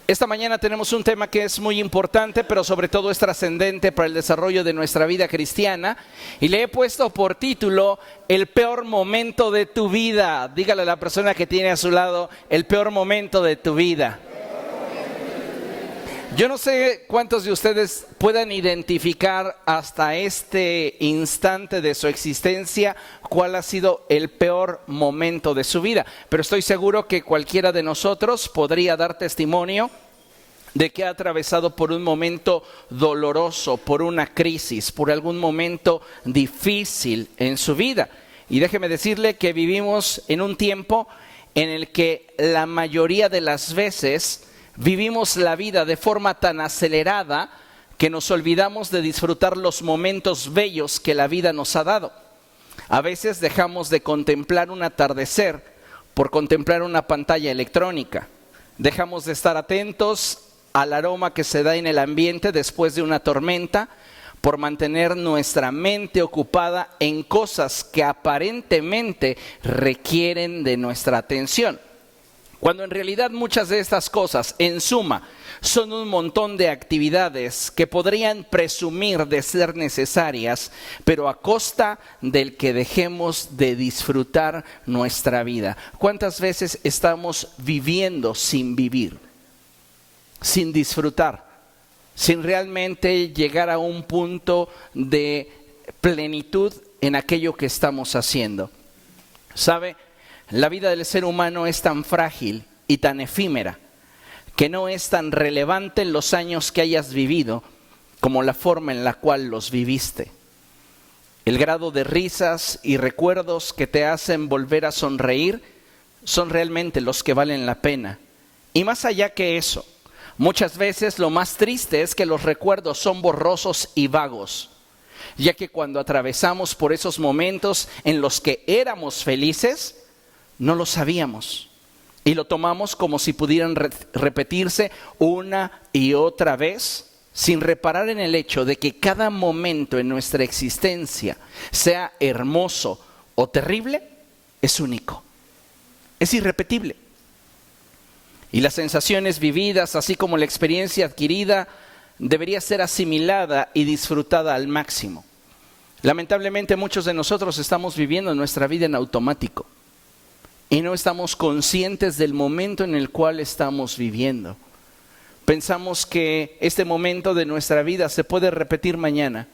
Esta mañana tenemos un tema que es muy importante, pero sobre todo es trascendente para el desarrollo de nuestra vida cristiana. Y le he puesto por título, el peor momento de tu vida. Dígale a la persona que tiene a su lado, el peor momento de tu vida. Yo no sé cuántos de ustedes puedan identificar hasta este instante de su existencia cuál ha sido el peor momento de su vida, pero estoy seguro que cualquiera de nosotros podría dar testimonio de que ha atravesado por un momento doloroso, por una crisis, por algún momento difícil en su vida. Y déjeme decirle que vivimos en un tiempo en el que la mayoría de las veces vivimos la vida de forma tan acelerada que nos olvidamos de disfrutar los momentos bellos que la vida nos ha dado. A veces dejamos de contemplar un atardecer por contemplar una pantalla electrónica. Dejamos de estar atentos al aroma que se da en el ambiente después de una tormenta por mantener nuestra mente ocupada en cosas que aparentemente requieren de nuestra atención. Cuando en realidad muchas de estas cosas, en suma, son un montón de actividades que podrían presumir de ser necesarias, pero a costa del que dejemos de disfrutar nuestra vida. ¿Cuántas veces estamos viviendo sin vivir, sin disfrutar, sin realmente llegar a un punto de plenitud en aquello que estamos haciendo? ¿Sabe? La vida del ser humano es tan frágil y tan efímera que no es tan relevante en los años que hayas vivido como la forma en la cual los viviste. El grado de risas y recuerdos que te hacen volver a sonreír son realmente los que valen la pena. Y más allá que eso, muchas veces lo más triste es que los recuerdos son borrosos y vagos, ya que cuando atravesamos por esos momentos en los que éramos felices, no lo sabíamos y lo tomamos como si pudieran repetirse una y otra vez, sin reparar en el hecho de que cada momento en nuestra existencia, sea hermoso o terrible, es único, es irrepetible. Y las sensaciones vividas, así como la experiencia adquirida, debería ser asimilada y disfrutada al máximo. Lamentablemente muchos de nosotros estamos viviendo nuestra vida en automático y no estamos conscientes del momento en el cual estamos viviendo. Pensamos que este momento de nuestra vida se puede repetir mañana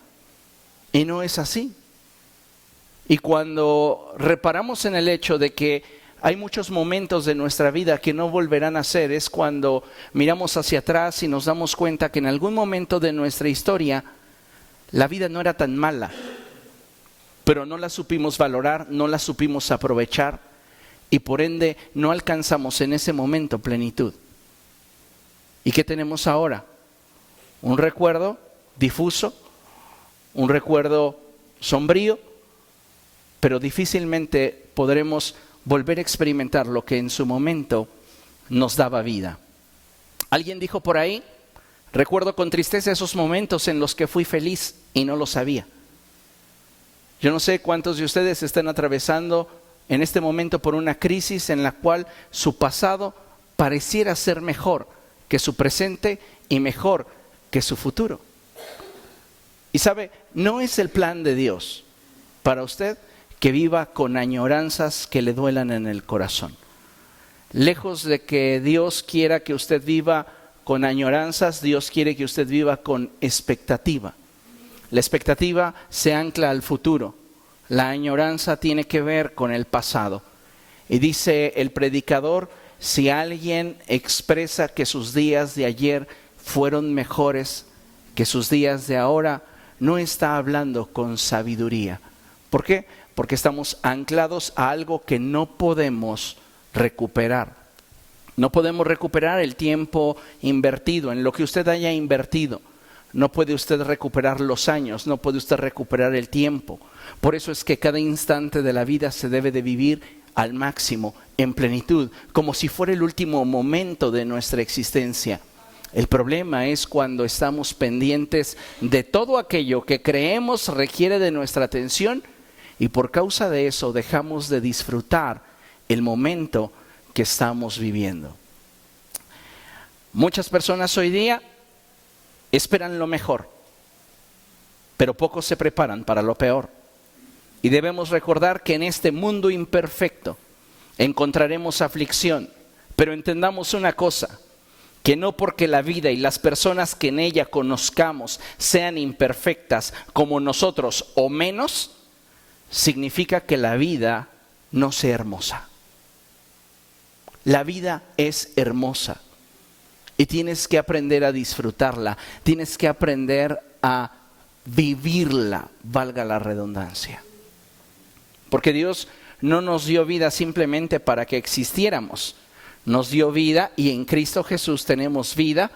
y no es así. Y cuando reparamos en el hecho de que hay muchos momentos de nuestra vida que no volverán a ser, es cuando miramos hacia atrás y nos damos cuenta que en algún momento de nuestra historia la vida no era tan mala, pero no la supimos valorar, no la supimos aprovechar y por ende no alcanzamos en ese momento plenitud. ¿Y qué tenemos ahora? Un recuerdo difuso, un recuerdo sombrío, pero difícilmente podremos volver a experimentar lo que en su momento nos daba vida. Alguien dijo por ahí, recuerdo con tristeza esos momentos en los que fui feliz y no lo sabía. Yo no sé cuántos de ustedes están atravesando en este momento por una crisis en la cual su pasado pareciera ser mejor que su presente y mejor que su futuro. Y sabe, no es el plan de Dios para usted que viva con añoranzas que le duelan en el corazón. Lejos de que Dios quiera que usted viva con añoranzas, Dios quiere que usted viva con expectativa. La expectativa se ancla al futuro. La añoranza tiene que ver con el pasado. Y dice el predicador, si alguien expresa que sus días de ayer fueron mejores que sus días de ahora, no está hablando con sabiduría. ¿Por qué? Porque estamos anclados a algo que no podemos recuperar. No podemos recuperar el tiempo invertido, en lo que usted haya invertido. No puede usted recuperar los años, no puede usted recuperar el tiempo. Por eso es que cada instante de la vida se debe de vivir al máximo, en plenitud, como si fuera el último momento de nuestra existencia. El problema es cuando estamos pendientes de todo aquello que creemos requiere de nuestra atención y por causa de eso dejamos de disfrutar el momento que estamos viviendo. Muchas personas hoy día esperan lo mejor, pero pocos se preparan para lo peor. Y debemos recordar que en este mundo imperfecto encontraremos aflicción, pero entendamos una cosa, que no porque la vida y las personas que en ella conozcamos sean imperfectas como nosotros o menos, significa que la vida no sea hermosa. La vida es hermosa y tienes que aprender a disfrutarla, tienes que aprender a vivirla, valga la redundancia. Porque Dios no nos dio vida simplemente para que existiéramos. Nos dio vida y en Cristo Jesús tenemos vida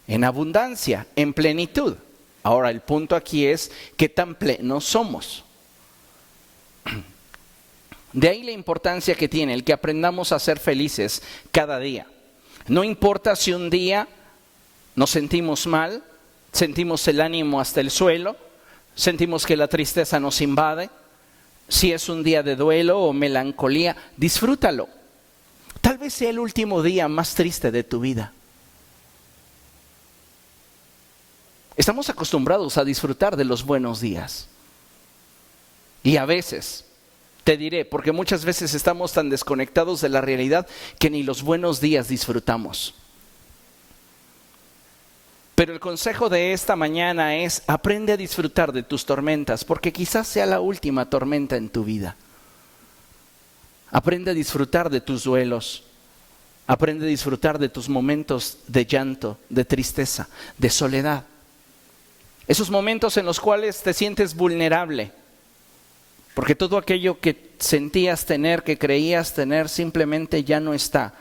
en abundancia, en plenitud. Ahora el punto aquí es qué tan plenos somos. De ahí la importancia que tiene el que aprendamos a ser felices cada día. No importa si un día nos sentimos mal, sentimos el ánimo hasta el suelo, sentimos que la tristeza nos invade. Si es un día de duelo o melancolía, disfrútalo. Tal vez sea el último día más triste de tu vida. Estamos acostumbrados a disfrutar de los buenos días. Y a veces, te diré, porque muchas veces estamos tan desconectados de la realidad que ni los buenos días disfrutamos. Pero el consejo de esta mañana es, aprende a disfrutar de tus tormentas, porque quizás sea la última tormenta en tu vida. Aprende a disfrutar de tus duelos. Aprende a disfrutar de tus momentos de llanto, de tristeza, de soledad. Esos momentos en los cuales te sientes vulnerable, porque todo aquello que sentías tener, que creías tener, simplemente ya no está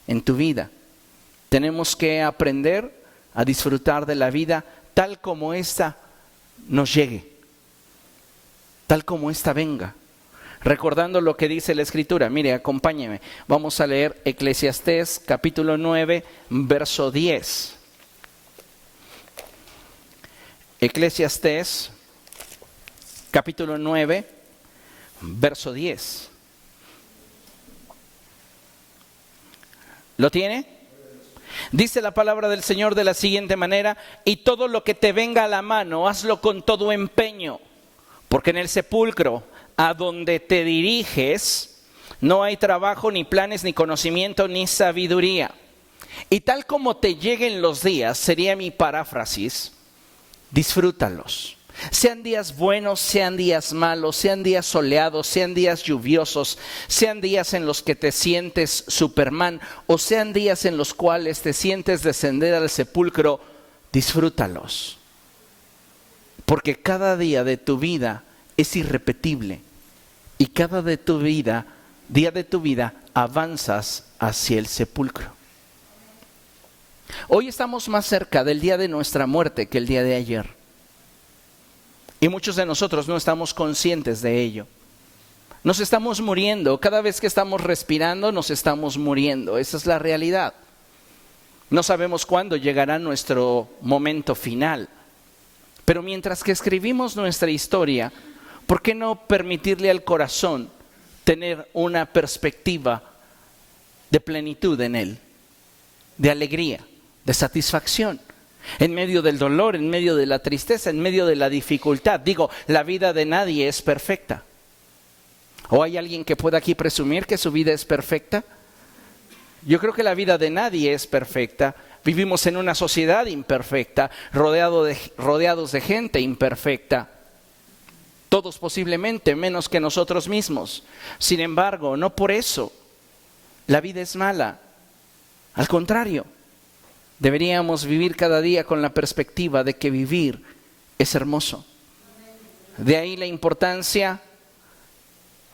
en tu vida. Tenemos que aprender a disfrutar de la vida tal como ésta nos llegue, tal como ésta venga. Recordando lo que dice la Escritura, mire, acompáñeme. Vamos a leer Eclesiastés capítulo 9, verso 10. Eclesiastés capítulo 9, verso 10. ¿Lo tiene? Dice la palabra del Señor de la siguiente manera: y todo lo que te venga a la mano, hazlo con todo empeño, porque en el sepulcro a donde te diriges no hay trabajo, ni planes, ni conocimiento, ni sabiduría. Y tal como te lleguen los días, sería mi paráfrasis, disfrútalos. Sean días buenos, sean días malos, sean días soleados, sean días lluviosos, sean días en los que te sientes Superman o sean días en los cuales te sientes descender al sepulcro, disfrútalos. Porque cada día de tu vida es irrepetible y cada día de tu vida avanzas hacia el sepulcro. Hoy estamos más cerca del día de nuestra muerte que el día de ayer. Y muchos de nosotros no estamos conscientes de ello. Nos estamos muriendo. Cada vez que estamos respirando, nos estamos muriendo. Esa es la realidad. No sabemos cuándo llegará nuestro momento final. Pero mientras que escribimos nuestra historia, ¿por qué no permitirle al corazón tener una perspectiva de plenitud en él? De alegría, de satisfacción. En medio del dolor, en medio de la tristeza, en medio de la dificultad. Digo, la vida de nadie es perfecta. ¿O hay alguien que pueda aquí presumir que su vida es perfecta? Yo creo que la vida de nadie es perfecta. Vivimos en una sociedad imperfecta, rodeados de gente imperfecta. Todos posiblemente, menos que nosotros mismos. Sin embargo, no por eso la vida es mala. Al contrario. Deberíamos vivir cada día con la perspectiva de que vivir es hermoso. De ahí la importancia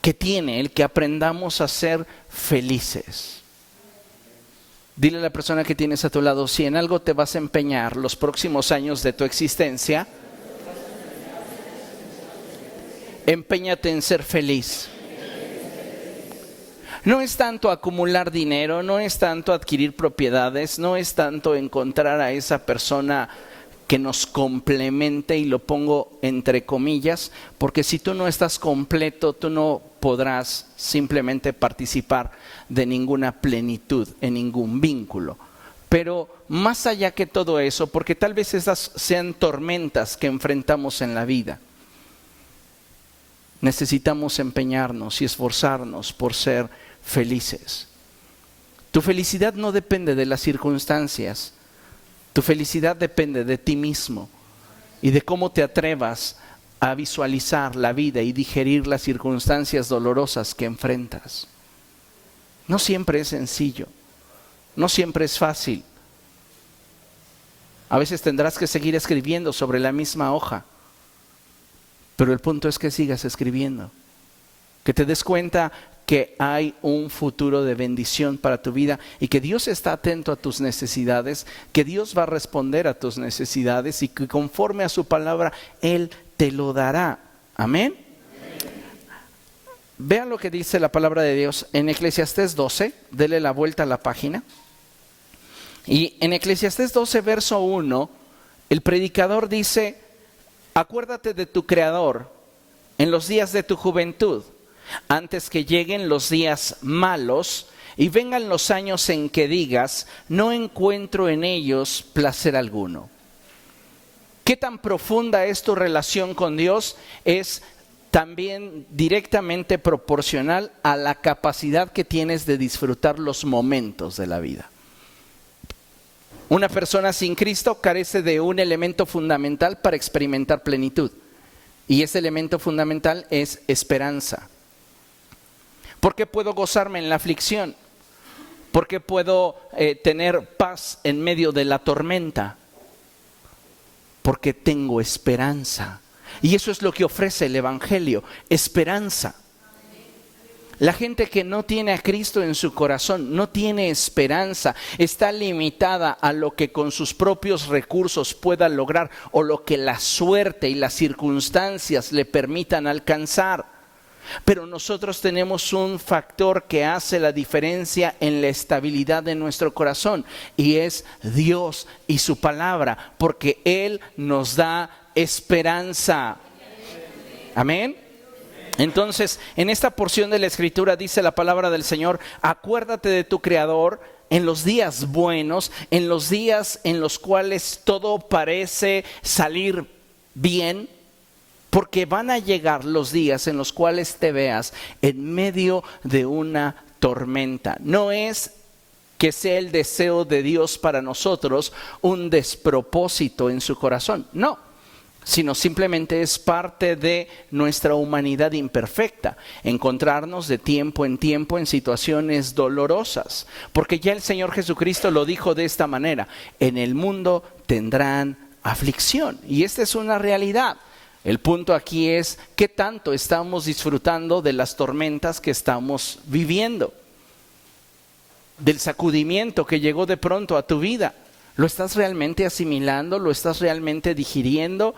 que tiene el que aprendamos a ser felices. Dile a la persona que tienes a tu lado, si en algo te vas a empeñar los próximos años de tu existencia, empeñate en ser feliz. No es tanto acumular dinero, no es tanto adquirir propiedades, no es tanto encontrar a esa persona que nos complemente, y lo pongo entre comillas, porque si tú no estás completo, tú no podrás simplemente participar de ninguna plenitud, en ningún vínculo. Pero más allá que todo eso, porque tal vez esas sean tormentas que enfrentamos en la vida, necesitamos empeñarnos y esforzarnos por ser felices. Tu felicidad no depende de las circunstancias, tu felicidad depende de ti mismo y de cómo te atrevas a visualizar la vida y digerir las circunstancias dolorosas que enfrentas. No siempre es sencillo, no siempre es fácil. A veces tendrás que seguir escribiendo sobre la misma hoja, pero el punto es que sigas escribiendo, que te des cuenta que hay un futuro de bendición para tu vida y que Dios está atento a tus necesidades, que Dios va a responder a tus necesidades y que conforme a su palabra Él te lo dará. Amén. Vean lo que dice la palabra de Dios en Eclesiastés 12, dele la vuelta a la página. Y en Eclesiastés 12, verso 1, el predicador dice: acuérdate de tu Creador en los días de tu juventud, antes que lleguen los días malos y vengan los años en que digas, no encuentro en ellos placer alguno. ¿Qué tan profunda es tu relación con Dios? Es también directamente proporcional a la capacidad que tienes de disfrutar los momentos de la vida. Una persona sin Cristo carece de un elemento fundamental para experimentar plenitud. Y ese elemento fundamental es esperanza. ¿Por qué puedo gozarme en la aflicción? ¿Por qué puedo tener paz en medio de la tormenta? Porque tengo esperanza. Y eso es lo que ofrece el Evangelio, esperanza. La gente que no tiene a Cristo en su corazón, no tiene esperanza, está limitada a lo que con sus propios recursos pueda lograr o lo que la suerte y las circunstancias le permitan alcanzar. Pero nosotros tenemos un factor que hace la diferencia en la estabilidad de nuestro corazón y es Dios y su palabra, porque Él nos da esperanza. Amén. Entonces, en esta porción de la Escritura dice la palabra del Señor: acuérdate de tu Creador en los días buenos, en los días en los cuales todo parece salir bien, porque van a llegar los días en los cuales te veas en medio de una tormenta. No es que sea el deseo de Dios para nosotros un despropósito en su corazón, no. Sino simplemente es parte de nuestra humanidad imperfecta, encontrarnos de tiempo en situaciones dolorosas, porque ya el Señor Jesucristo lo dijo de esta manera: en el mundo tendrán aflicción, y esta es una realidad. El punto aquí es qué tanto estamos disfrutando de las tormentas que estamos viviendo, del sacudimiento que llegó de pronto a tu vida. ¿Lo estás realmente asimilando? ¿Lo estás realmente digiriendo?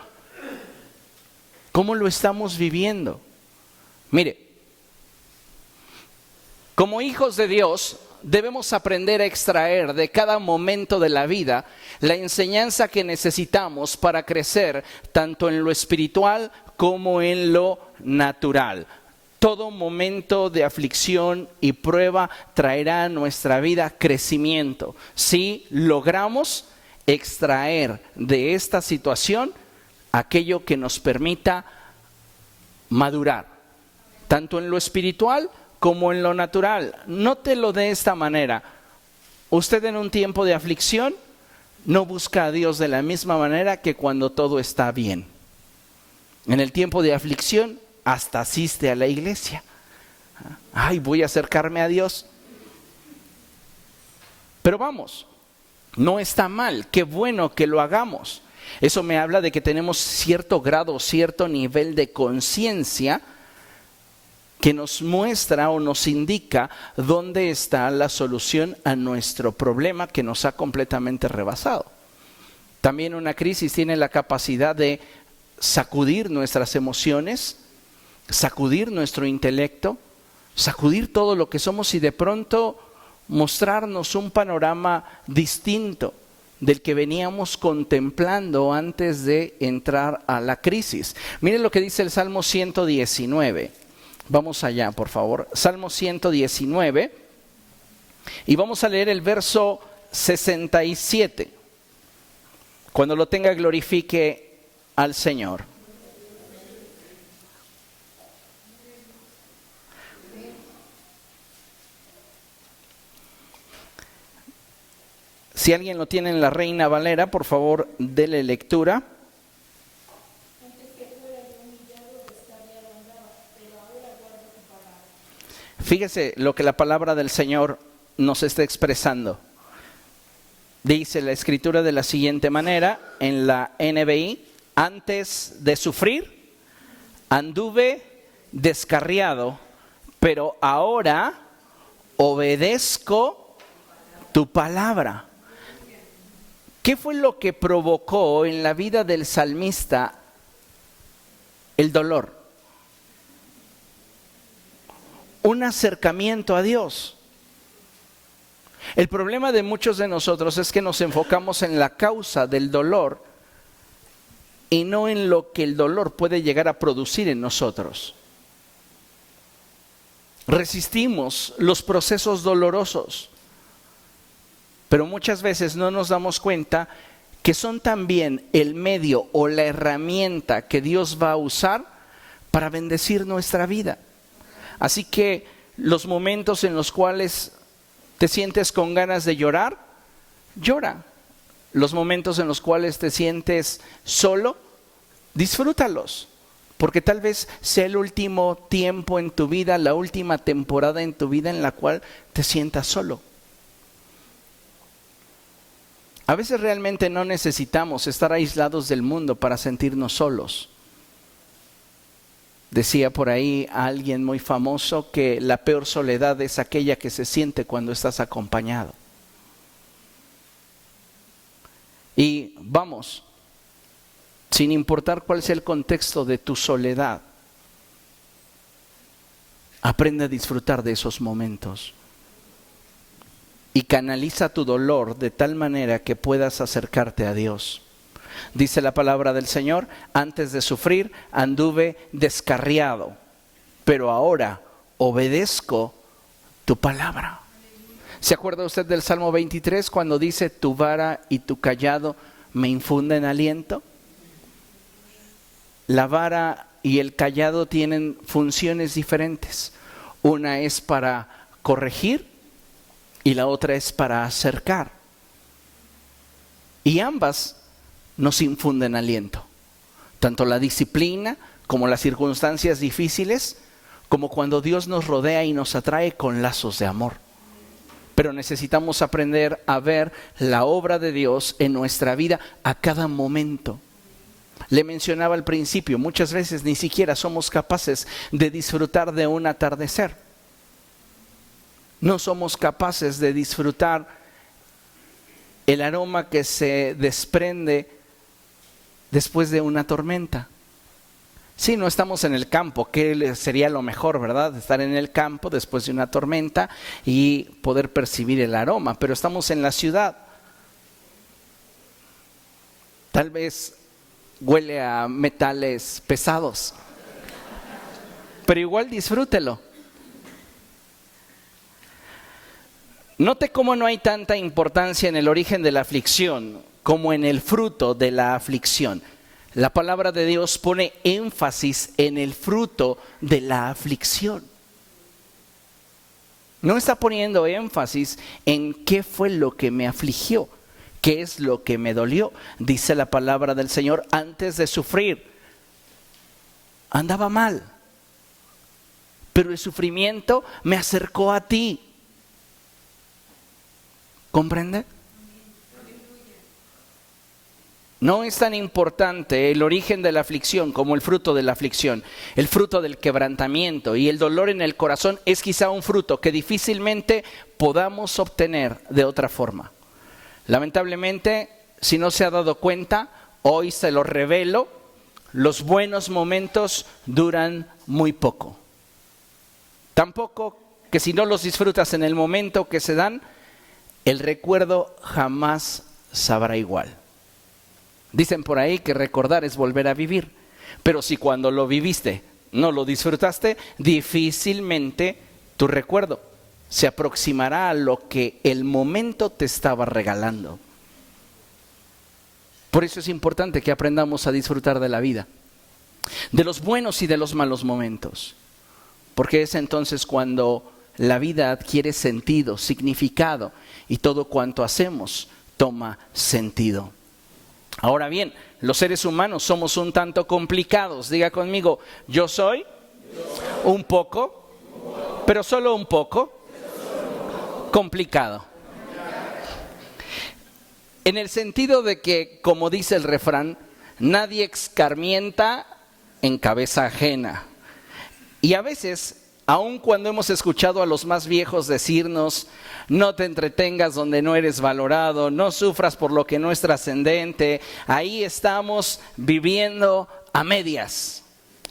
¿Cómo lo estamos viviendo? Mire, como hijos de Dios debemos aprender a extraer de cada momento de la vida la enseñanza que necesitamos para crecer tanto en lo espiritual como en lo natural. Todo momento de aflicción y prueba traerá a nuestra vida crecimiento si logramos extraer de esta situación aquello que nos permita madurar, tanto en lo espiritual como en lo natural. Nótelo de esta manera: usted en un tiempo de aflicción no busca a Dios de la misma manera que cuando todo está bien. En el tiempo de aflicción hasta asiste a la iglesia. Ay, voy a acercarme a Dios. Pero vamos, no está mal, qué bueno que lo hagamos. Eso me habla de que tenemos cierto grado, cierto nivel de conciencia que nos muestra o nos indica dónde está la solución a nuestro problema que nos ha completamente rebasado. También una crisis tiene la capacidad de sacudir nuestras emociones, sacudir nuestro intelecto, sacudir todo lo que somos y de pronto mostrarnos un panorama distinto del que veníamos contemplando antes de entrar a la crisis. Miren lo que dice el Salmo 119. Vamos allá, por favor. Salmo 119. Y vamos a leer el verso 67. Cuando lo tenga, glorifique al Señor. Si alguien lo tiene en la Reina Valera, por favor, dele lectura. Fíjese lo que la palabra del Señor nos está expresando. Dice la Escritura de la siguiente manera, en la NBI: antes de sufrir, anduve descarriado, pero ahora obedezco tu palabra. ¿Qué fue lo que provocó en la vida del salmista el dolor? Un acercamiento a Dios. El problema de muchos de nosotros es que nos enfocamos en la causa del dolor y no en lo que el dolor puede llegar a producir en nosotros. Resistimos los procesos dolorosos, pero muchas veces no nos damos cuenta que son también el medio o la herramienta que Dios va a usar para bendecir nuestra vida. Así que los momentos en los cuales te sientes con ganas de llorar, llora. Los momentos en los cuales te sientes solo, disfrútalos. Porque tal vez sea el último tiempo en tu vida, la última temporada en tu vida en la cual te sientas solo. A veces realmente no necesitamos estar aislados del mundo para sentirnos solos. Decía por ahí a alguien muy famoso que la peor soledad es aquella que se siente cuando estás acompañado. Y vamos, sin importar cuál sea el contexto de tu soledad, aprende a disfrutar de esos momentos. Y canaliza tu dolor de tal manera que puedas acercarte a Dios. Dice la palabra del Señor: antes de sufrir anduve descarriado, pero ahora obedezco tu palabra. ¿Se acuerda usted del Salmo 23 cuando dice: tu vara y tu cayado me infunden aliento? La vara y el cayado tienen funciones diferentes. Una es para corregir y la otra es para acercar. Y ambas nos infunden aliento. Tanto la disciplina como las circunstancias difíciles, como cuando Dios nos rodea y nos atrae con lazos de amor. Pero necesitamos aprender a ver la obra de Dios en nuestra vida a cada momento. Le mencionaba al principio, muchas veces ni siquiera somos capaces de disfrutar de un atardecer. No somos capaces de disfrutar el aroma que se desprende después de una tormenta. Sí, no estamos en el campo, que sería lo mejor, ¿verdad? Estar en el campo después de una tormenta y poder percibir el aroma, pero estamos en la ciudad. Tal vez huele a metales pesados, pero igual disfrútelo. Note cómo no hay tanta importancia en el origen de la aflicción como en el fruto de la aflicción. La palabra de Dios pone énfasis en el fruto de la aflicción. No está poniendo énfasis en qué fue lo que me afligió, qué es lo que me dolió. Dice la palabra del Señor: antes de sufrir, andaba mal, pero el sufrimiento me acercó a ti. ¿Comprende? No es tan importante el origen de la aflicción como el fruto de la aflicción. El fruto del quebrantamiento y el dolor en el corazón es quizá un fruto que difícilmente podamos obtener de otra forma. Lamentablemente, si no se ha dado cuenta, hoy se lo revelo: los buenos momentos duran muy poco. Tampoco que si no los disfrutas en el momento que se dan, el recuerdo jamás sabrá igual. Dicen por ahí que recordar es volver a vivir, pero si cuando lo viviste no lo disfrutaste, difícilmente tu recuerdo se aproximará a lo que el momento te estaba regalando. Por eso es importante que aprendamos a disfrutar de la vida, de los buenos y de los malos momentos, porque es entonces cuando la vida adquiere sentido, significado, y todo cuanto hacemos toma sentido. Ahora bien, los seres humanos somos un tanto complicados. Diga conmigo, yo soy un poco, pero solo un poco, complicado. En el sentido de que, como dice el refrán, nadie escarmienta en cabeza ajena. Y a veces, aun cuando hemos escuchado a los más viejos decirnos, no te entretengas donde no eres valorado, no sufras por lo que no es trascendente, ahí estamos viviendo a medias,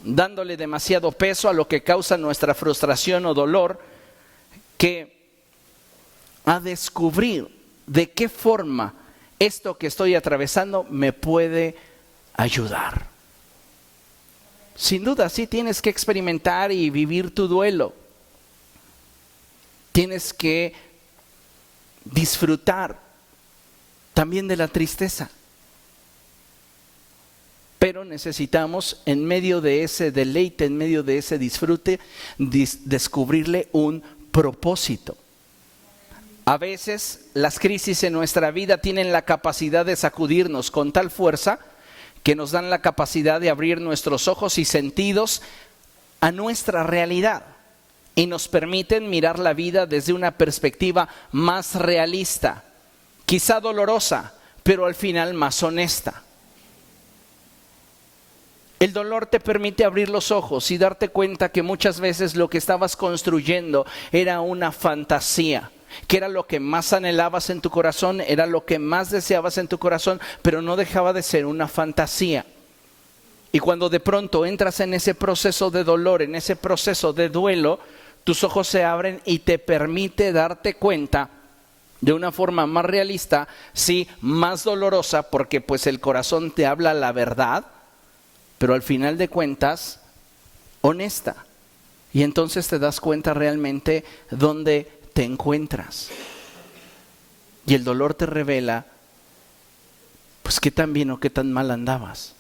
dándole demasiado peso a lo que causa nuestra frustración o dolor, que a descubrir de qué forma esto que estoy atravesando me puede ayudar. Sin duda, sí tienes que experimentar y vivir tu duelo. Tienes que disfrutar también de la tristeza. Pero necesitamos, en medio de ese deleite, en medio de ese disfrute, descubrirle un propósito. A veces las crisis en nuestra vida tienen la capacidad de sacudirnos con tal fuerza que nos dan la capacidad de abrir nuestros ojos y sentidos a nuestra realidad y nos permiten mirar la vida desde una perspectiva más realista, quizá dolorosa, pero al final más honesta. El dolor te permite abrir los ojos y darte cuenta que muchas veces lo que estabas construyendo era una fantasía, que era lo que más anhelabas en tu corazón, era lo que más deseabas en tu corazón, pero no dejaba de ser una fantasía. Y cuando de pronto entras en ese proceso de dolor, en ese proceso de duelo, tus ojos se abren y te permite darte cuenta de una forma más realista, sí, más dolorosa, porque pues el corazón te habla la verdad, pero al final de cuentas, honesta. Y entonces te das cuenta realmente dónde te encuentras. Y el dolor te revela, pues qué tan bien o qué tan mal andabas.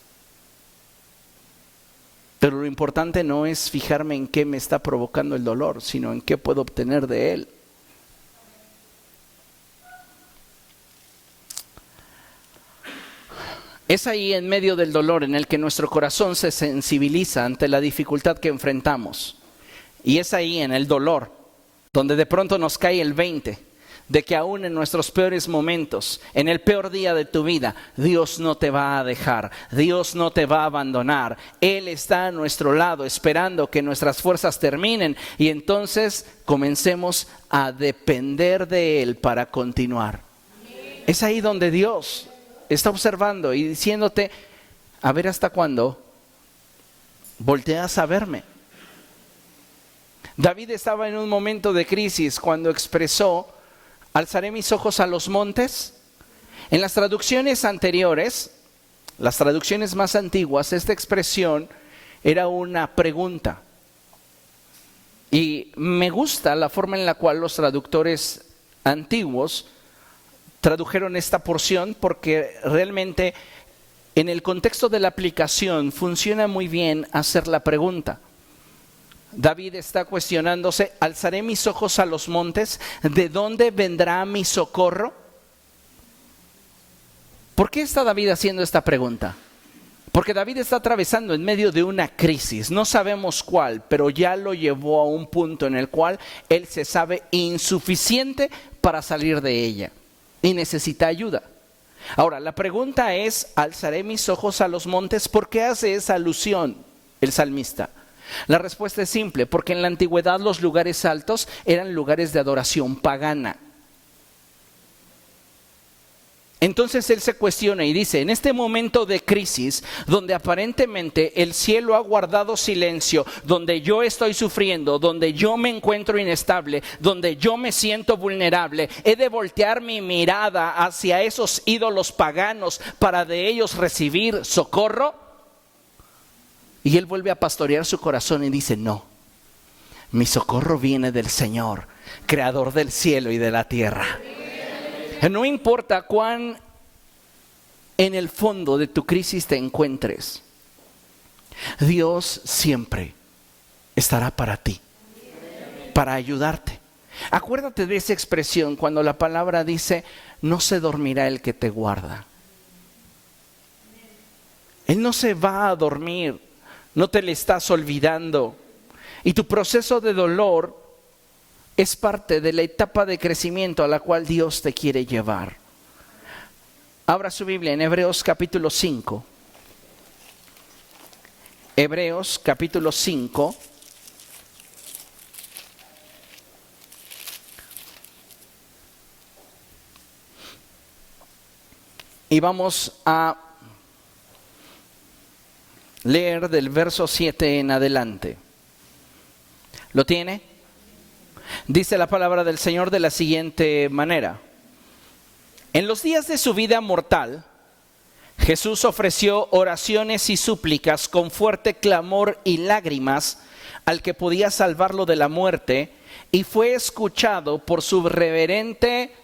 Pero lo importante no es fijarme en qué me está provocando el dolor, sino en qué puedo obtener de él. Es ahí en medio del dolor en el que nuestro corazón se sensibiliza ante la dificultad que enfrentamos. Y es ahí en el dolor donde de pronto nos cae el 20 de que aún en nuestros peores momentos, en el peor día de tu vida, Dios no te va a dejar, Dios no te va a abandonar. Él está a nuestro lado esperando que nuestras fuerzas terminen y entonces comencemos a depender de Él para continuar. Es ahí donde Dios está observando y diciéndote, a ver hasta cuándo volteas a verme. David estaba en un momento de crisis cuando expresó, alzaré mis ojos a los montes. En las traducciones anteriores, las traducciones más antiguas, esta expresión era una pregunta. Y me gusta la forma en la cual los traductores antiguos tradujeron esta porción porque realmente en el contexto de la aplicación funciona muy bien hacer la pregunta. David está cuestionándose, alzaré mis ojos a los montes, ¿de dónde vendrá mi socorro? ¿Por qué está David haciendo esta pregunta? Porque David está atravesando en medio de una crisis, no sabemos cuál, pero ya lo llevó a un punto en el cual él se sabe insuficiente para salir de ella y necesita ayuda. Ahora, la pregunta es, alzaré mis ojos a los montes, ¿por qué hace esa alusión el salmista? La respuesta es simple, porque en la antigüedad los lugares altos eran lugares de adoración pagana. Entonces él se cuestiona y dice, en este momento de crisis, donde aparentemente el cielo ha guardado silencio, donde yo estoy sufriendo, donde yo me encuentro inestable, donde yo me siento vulnerable, he de voltear mi mirada hacia esos ídolos paganos para de ellos recibir socorro. Y él vuelve a pastorear su corazón y dice, no, mi socorro viene del Señor, creador del cielo y de la tierra. No importa cuán en el fondo de tu crisis te encuentres, Dios siempre estará para ti, para ayudarte. Acuérdate de esa expresión cuando la palabra dice: no se dormirá el que te guarda. Él no se va a dormir, no te le estás olvidando. Y tu proceso de dolor es parte de la etapa de crecimiento a la cual Dios te quiere llevar. Abra su Biblia en Hebreos capítulo 5. Hebreos capítulo 5. Y vamos a leer del verso 7 en adelante. ¿Lo tiene? Dice la palabra del Señor de la siguiente manera: en los días de su vida mortal, Jesús ofreció oraciones y súplicas con fuerte clamor y lágrimas al que podía salvarlo de la muerte, y fue escuchado por su reverente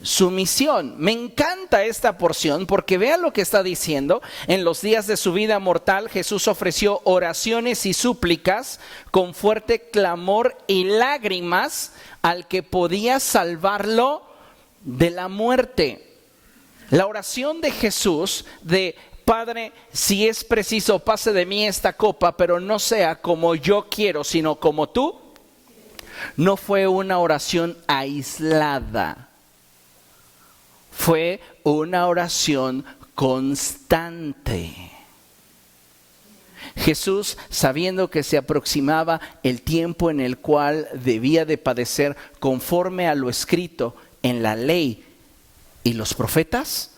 sumisión. Me encanta esta porción porque vea lo que está diciendo. En los días de su vida mortal, Jesús ofreció oraciones y súplicas con fuerte clamor y lágrimas al que podía salvarlo de la muerte. La oración de Jesús de: Padre, si es preciso, pase de mí esta copa, pero no sea como yo quiero, sino como tú, no fue una oración aislada. Fue una oración constante. Jesús, sabiendo que se aproximaba el tiempo en el cual debía de padecer conforme a lo escrito en la ley y los profetas,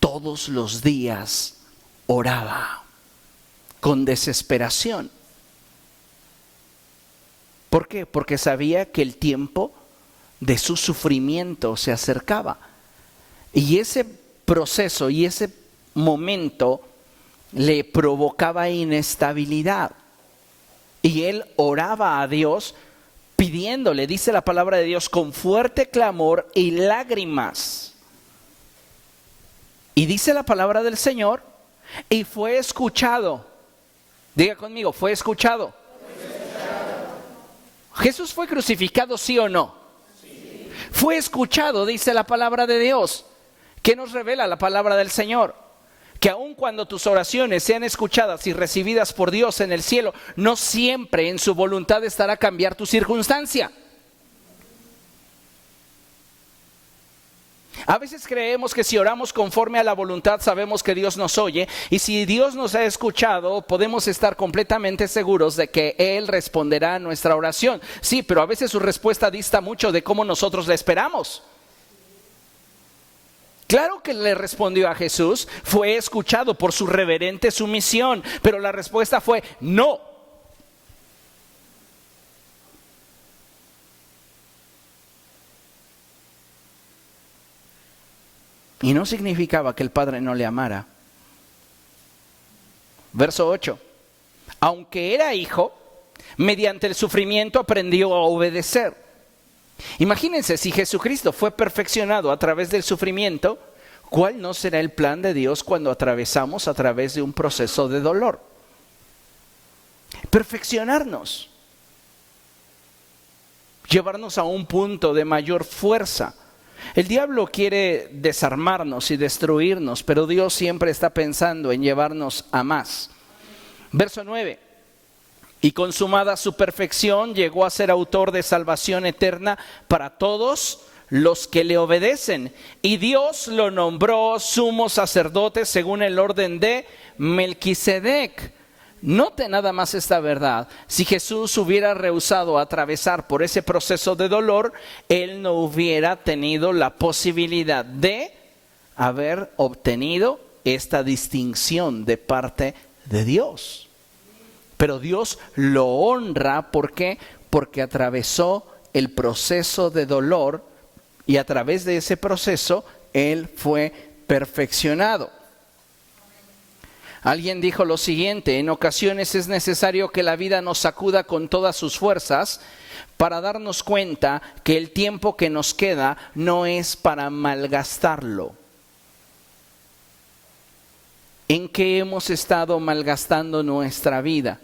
todos los días oraba con desesperación. ¿Por qué? Porque sabía que el tiempo de su sufrimiento se acercaba. Y ese proceso y ese momento le provocaba inestabilidad. Y él oraba a Dios pidiéndole, dice la palabra de Dios, con fuerte clamor y lágrimas. Y dice la palabra del Señor: y fue escuchado. Diga conmigo, fue escuchado. ¿Jesús fue crucificado, sí o no? Sí. Fue escuchado, dice la palabra de Dios. ¿Qué nos revela la palabra del Señor? Que aun cuando tus oraciones sean escuchadas y recibidas por Dios en el cielo, no siempre en su voluntad estará cambiar tu circunstancia. A veces creemos que si oramos conforme a la voluntad sabemos que Dios nos oye, y si Dios nos ha escuchado podemos estar completamente seguros de que Él responderá a nuestra oración. Sí, pero a veces su respuesta dista mucho de cómo nosotros la esperamos. Claro que le respondió a Jesús, fue escuchado por su reverente sumisión, pero la respuesta fue no. Y no significaba que el Padre no le amara. Verso 8. Aunque era hijo, mediante el sufrimiento aprendió a obedecer. Imagínense, si Jesucristo fue perfeccionado a través del sufrimiento, ¿cuál no será el plan de Dios cuando atravesamos a través de un proceso de dolor? Perfeccionarnos, llevarnos a un punto de mayor fuerza. El diablo quiere desarmarnos y destruirnos, pero Dios siempre está pensando en llevarnos a más. Verso 9. Y consumada su perfección, llegó a ser autor de salvación eterna para todos los que le obedecen. Y Dios lo nombró sumo sacerdote según el orden de Melquisedec. Note nada más esta verdad. Si Jesús hubiera rehusado atravesar por ese proceso de dolor, Él no hubiera tenido la posibilidad de haber obtenido esta distinción de parte de Dios. Pero Dios lo honra, ¿por qué? Porque atravesó el proceso de dolor y a través de ese proceso Él fue perfeccionado. Alguien dijo lo siguiente: en ocasiones es necesario que la vida nos sacuda con todas sus fuerzas para darnos cuenta que el tiempo que nos queda no es para malgastarlo. ¿En qué hemos estado malgastando nuestra vida?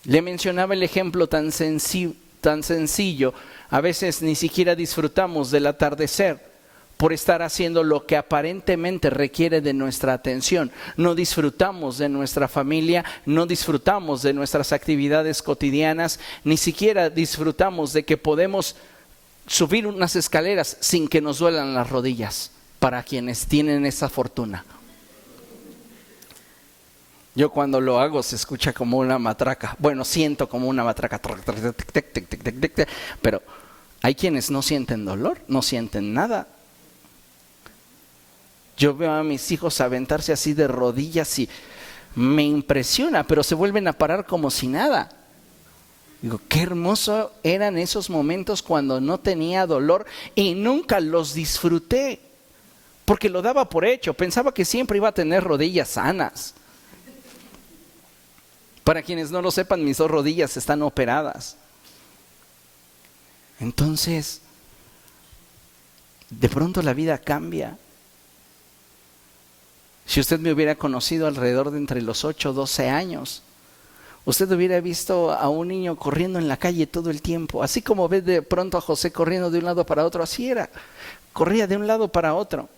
Le mencionaba el ejemplo tan sencillo. A veces ni siquiera disfrutamos del atardecer por estar haciendo lo que aparentemente requiere de nuestra atención. No disfrutamos de nuestra familia, no disfrutamos de nuestras actividades cotidianas, ni siquiera disfrutamos de que podemos subir unas escaleras sin que nos duelan las rodillas, para quienes tienen esa fortuna. Yo cuando lo hago se escucha como una matraca. Bueno, siento como una matraca. Pero hay quienes no sienten dolor, no sienten nada. Yo veo a mis hijos aventarse así de rodillas y me impresiona, pero se vuelven a parar como si nada. Digo, qué hermoso eran esos momentos cuando no tenía dolor y nunca los disfruté, porque lo daba por hecho. Pensaba que siempre iba a tener rodillas sanas. Para quienes no lo sepan, mis 2 rodillas están operadas. Entonces, de pronto la vida cambia. Si usted me hubiera conocido alrededor de entre los 8 o 12 años, usted hubiera visto a un niño corriendo en la calle todo el tiempo. Así como ve de pronto a José corriendo de un lado para otro, así era. Corría de un lado para otro.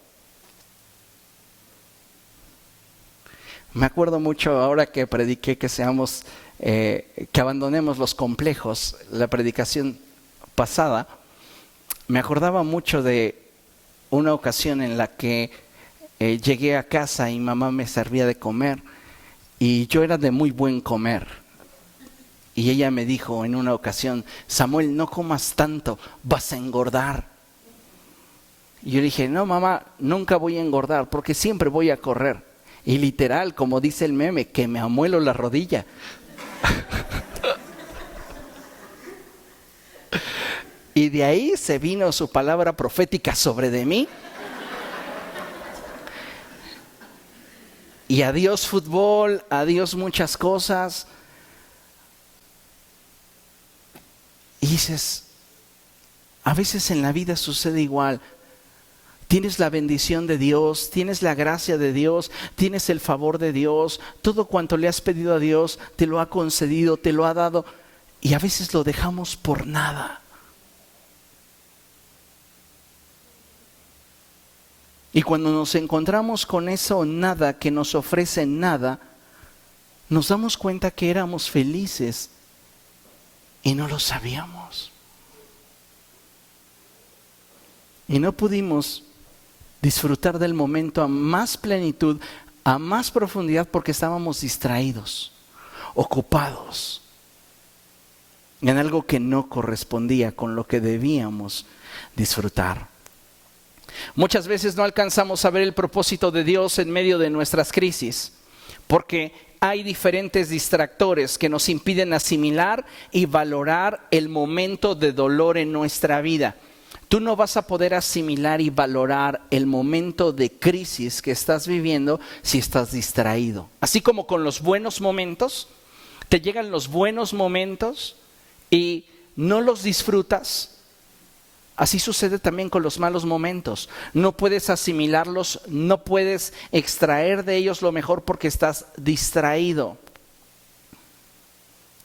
Me acuerdo mucho ahora que prediqué que que abandonemos los complejos, la predicación pasada. Me acordaba mucho de una ocasión en la que llegué a casa y mamá me servía de comer y yo era de muy buen comer. Y ella me dijo en una ocasión: Samuel, no comas tanto, vas a engordar. Y yo dije: no, mamá, nunca voy a engordar porque siempre voy a correr. Y literal, como dice el meme, que me amuelo la rodilla. Y de ahí se vino su palabra profética sobre de mí. Y adiós fútbol, adiós muchas cosas. Y dices, a veces en la vida sucede igual. Tienes la bendición de Dios, tienes la gracia de Dios, tienes el favor de Dios. Todo cuanto le has pedido a Dios, te lo ha concedido, te lo ha dado. Y a veces lo dejamos por nada. Y cuando nos encontramos con eso nada que nos ofrece nada, nos damos cuenta que éramos felices y no lo sabíamos. Y no pudimos disfrutar del momento a más plenitud, a más profundidad, porque estábamos distraídos, ocupados en algo que no correspondía con lo que debíamos disfrutar. Muchas veces no alcanzamos a ver el propósito de Dios en medio de nuestras crisis, porque hay diferentes distractores que nos impiden asimilar y valorar el momento de dolor en nuestra vida. Tú no vas a poder asimilar y valorar el momento de crisis que estás viviendo si estás distraído. Así como con los buenos momentos, te llegan los buenos momentos y no los disfrutas. Así sucede también con los malos momentos. No puedes asimilarlos, no puedes extraer de ellos lo mejor porque estás distraído.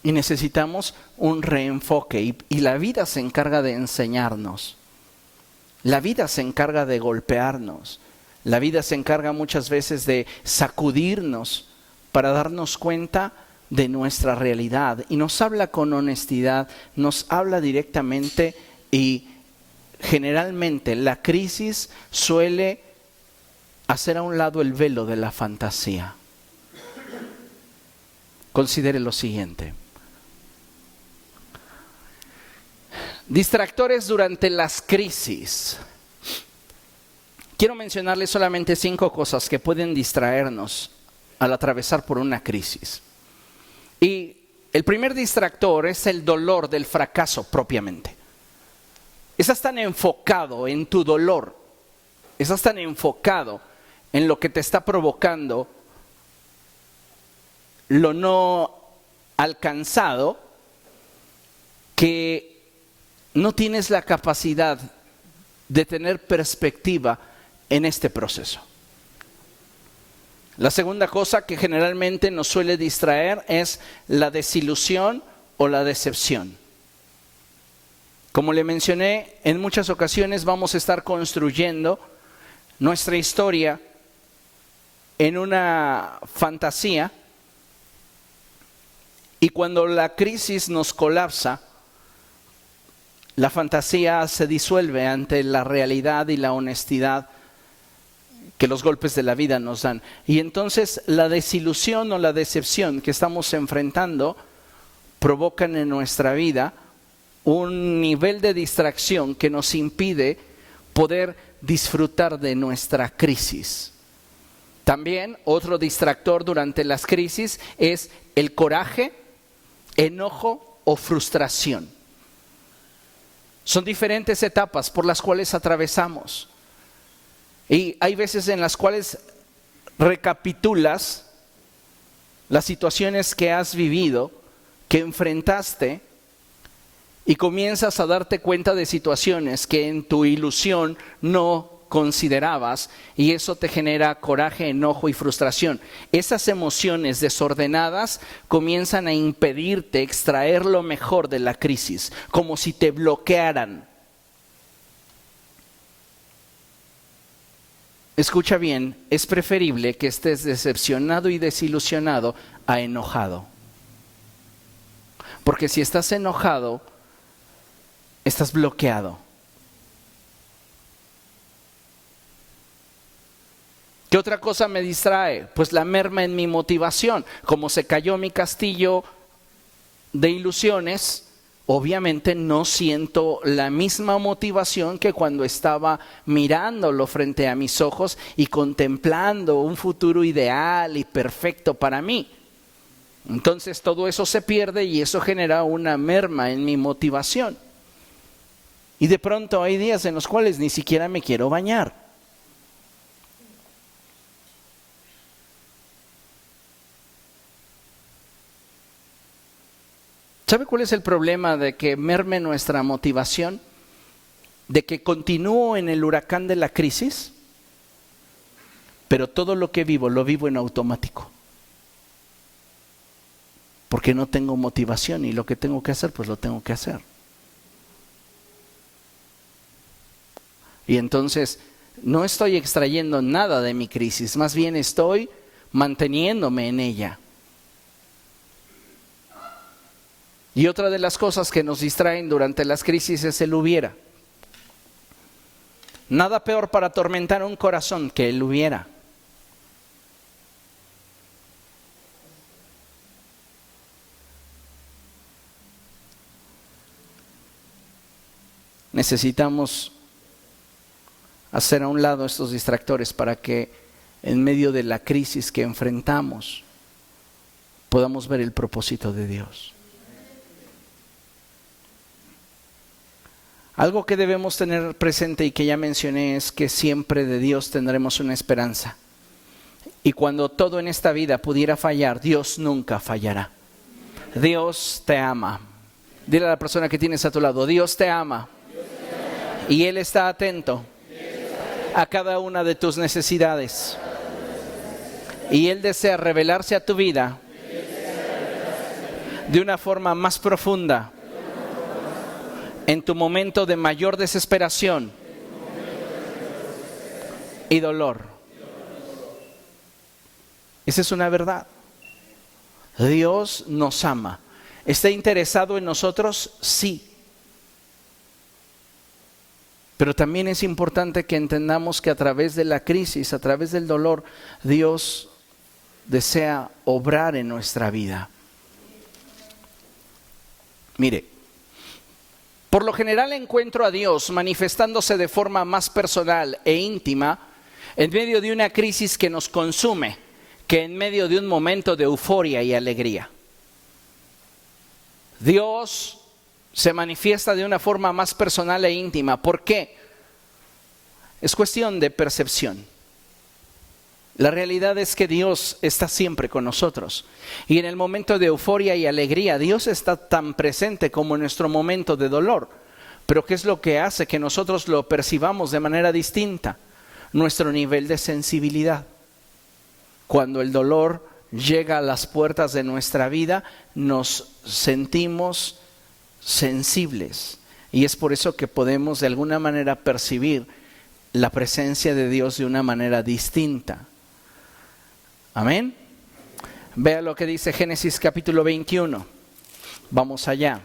Y necesitamos un reenfoque y la vida se encarga de enseñarnos. La vida se encarga de golpearnos. La vida se encarga muchas veces de sacudirnos para darnos cuenta de nuestra realidad. Y nos habla con honestidad, nos habla directamente y generalmente la crisis suele hacer a un lado el velo de la fantasía. Considere lo siguiente. Distractores durante las crisis. Quiero mencionarles solamente 5 cosas que pueden distraernos al atravesar por una crisis. Y el primer distractor es el dolor del fracaso propiamente. Estás tan enfocado en tu dolor, estás tan enfocado en lo que te está provocando lo no alcanzado, que no tienes la capacidad de tener perspectiva en este proceso. La segunda cosa que generalmente nos suele distraer es la desilusión o la decepción. Como le mencioné, en muchas ocasiones vamos a estar construyendo nuestra historia en una fantasía, y cuando la crisis nos colapsa, la fantasía se disuelve ante la realidad y la honestidad que los golpes de la vida nos dan. Y entonces la desilusión o la decepción que estamos enfrentando provocan en nuestra vida un nivel de distracción que nos impide poder disfrutar de nuestra crisis. También otro distractor durante las crisis es el coraje, enojo o frustración. Son diferentes etapas por las cuales atravesamos. Y hay veces en las cuales recapitulas las situaciones que has vivido, que enfrentaste, y comienzas a darte cuenta de situaciones que en tu ilusión no considerabas, y eso te genera coraje, enojo y frustración. Esas emociones desordenadas comienzan a impedirte extraer lo mejor de la crisis, como si te bloquearan. Escucha bien, es preferible que estés decepcionado y desilusionado a enojado. Porque si estás enojado, estás bloqueado. ¿Qué otra cosa me distrae? Pues la merma en mi motivación. Como se cayó mi castillo de ilusiones, obviamente no siento la misma motivación que cuando estaba mirándolo frente a mis ojos y contemplando un futuro ideal y perfecto para mí. Entonces todo eso se pierde y eso genera una merma en mi motivación. Y de pronto hay días en los cuales ni siquiera me quiero bañar. ¿Sabe cuál es el problema de que merme nuestra motivación? De que continúo en el huracán de la crisis, pero todo lo que vivo, lo vivo en automático. Porque no tengo motivación y lo que tengo que hacer, pues lo tengo que hacer. Y entonces no estoy extrayendo nada de mi crisis, más bien estoy manteniéndome en ella. Y otra de las cosas que nos distraen durante las crisis es el hubiera. Nada peor para atormentar un corazón que el hubiera. Necesitamos hacer a un lado estos distractores para que en medio de la crisis que enfrentamos podamos ver el propósito de Dios. Algo que debemos tener presente y que ya mencioné es que siempre de Dios tendremos una esperanza. Y cuando todo en esta vida pudiera fallar, Dios nunca fallará. Dios te ama. Dile a la persona que tienes a tu lado, Dios te ama. Y Él está atento a cada una de tus necesidades. Y Él desea revelarse a tu vida de una forma más profunda en tu momento de mayor desesperación y dolor. Esa es una verdad. Dios nos ama. ¿Está interesado en nosotros? Sí. Pero también es importante que entendamos que a través de la crisis, a través del dolor, Dios desea obrar en nuestra vida. Mire, por lo general encuentro a Dios manifestándose de forma más personal e íntima en medio de una crisis que nos consume, que en medio de un momento de euforia y alegría. Dios se manifiesta de una forma más personal e íntima. ¿Por qué? Es cuestión de percepción. La realidad es que Dios está siempre con nosotros. Y en el momento de euforia y alegría, Dios está tan presente como en nuestro momento de dolor. Pero ¿qué es lo que hace que nosotros lo percibamos de manera distinta? Nuestro nivel de sensibilidad. Cuando el dolor llega a las puertas de nuestra vida, nos sentimos sensibles. Y es por eso que podemos de alguna manera percibir la presencia de Dios de una manera distinta. Amén. Vea lo que dice Génesis capítulo 21. Vamos allá.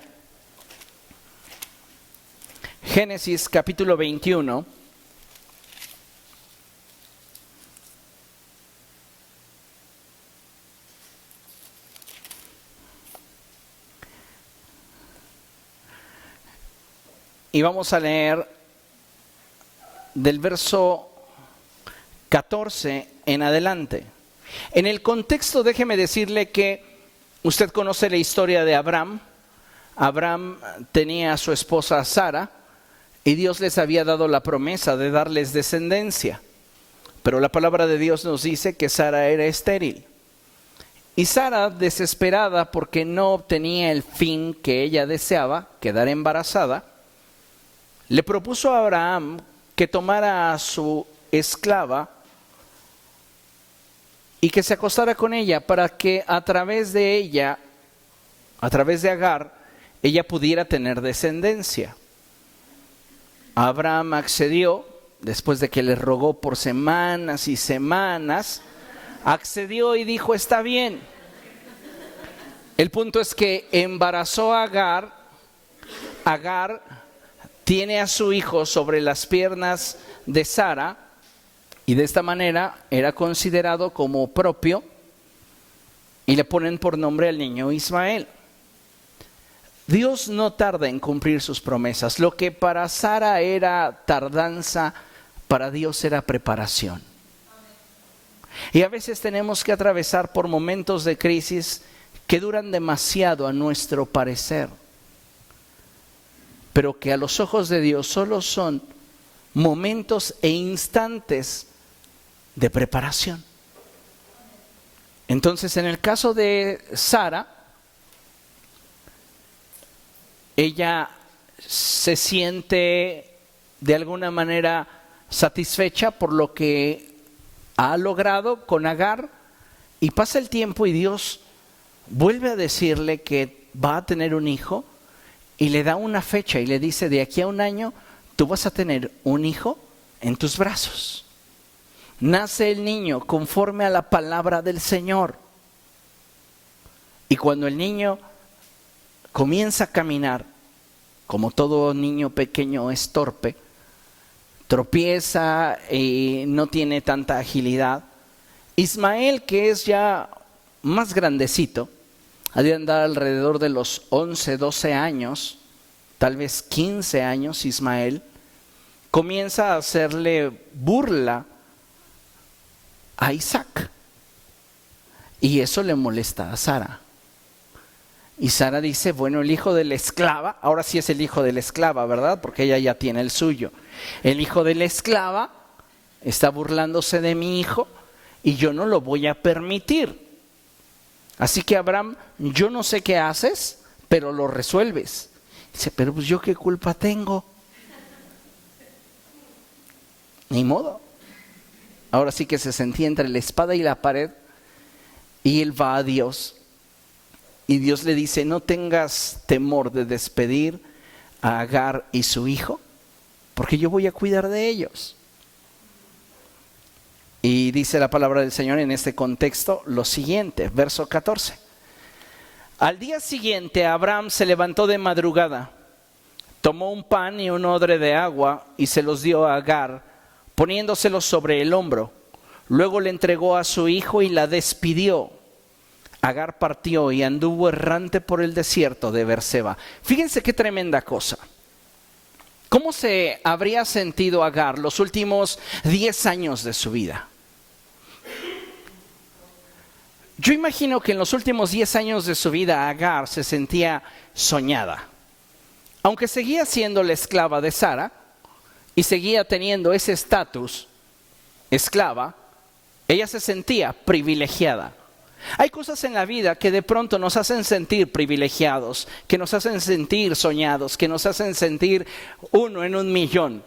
Génesis capítulo 21. Y vamos a leer del verso 14 en adelante. En el contexto, déjeme decirle que usted conoce la historia de Abraham. Abraham tenía a su esposa Sara y Dios les había dado la promesa de darles descendencia. Pero la palabra de Dios nos dice que Sara era estéril. Y Sara, desesperada porque no obtenía el fin que ella deseaba, quedar embarazada, le propuso a Abraham que tomara a su esclava y que se acostara con ella para que a través de ella, a través de Agar, ella pudiera tener descendencia. Abraham accedió, después de que le rogó por semanas y semanas, accedió y dijo, está bien. El punto es que embarazó a Agar. Agar tiene a su hijo sobre las piernas de Sara y de esta manera era considerado como propio y le ponen por nombre al niño Ismael. Dios no tarda en cumplir sus promesas. Lo que para Sara era tardanza, para Dios era preparación. Y a veces tenemos que atravesar por momentos de crisis que duran demasiado a nuestro parecer, pero que a los ojos de Dios solo son momentos e instantes de preparación. Entonces, en el caso de Sara, ella se siente de alguna manera satisfecha por lo que ha logrado con Agar, y pasa el tiempo y Dios vuelve a decirle que va a tener un hijo. Y le da una fecha y le dice, de aquí a un año tú vas a tener un hijo en tus brazos. Nace el niño conforme a la palabra del Señor. Y cuando el niño comienza a caminar, como todo niño pequeño es torpe, tropieza y no tiene tanta agilidad, Ismael, que es ya más grandecito, ha de andar alrededor de los 11, 12 años, tal vez 15 años, Ismael, comienza a hacerle burla a Isaac. Y eso le molesta a Sara. Y Sara dice, bueno, el hijo de la esclava, ahora sí es el hijo de la esclava, ¿verdad? Porque ella ya tiene el suyo. El hijo de la esclava está burlándose de mi hijo y yo no lo voy a permitir. Así que Abraham, yo no sé qué haces, pero lo resuelves. Dice, pero pues yo qué culpa tengo. Ni modo. Ahora sí que se sentía entre la espada y la pared y él va a Dios. Y Dios le dice, no tengas temor de despedir a Agar y su hijo, porque yo voy a cuidar de ellos. Y dice la palabra del Señor en este contexto lo siguiente, verso 14. Al día siguiente Abraham se levantó de madrugada, tomó un pan y un odre de agua y se los dio a Agar, poniéndoselos sobre el hombro. Luego le entregó a su hijo y la despidió. Agar partió y anduvo errante por el desierto de Berseba. Fíjense qué tremenda cosa. ¿Cómo se habría sentido Agar los últimos 10 años de su vida? Yo imagino que en los últimos 10 años de su vida Agar se sentía soñada. Aunque seguía siendo la esclava de Sara y seguía teniendo ese estatus esclava, Ella se sentía privilegiada. Hay cosas en la vida que de pronto nos hacen sentir privilegiados, que nos hacen sentir soñados, que nos hacen sentir 1 en 1,000,000.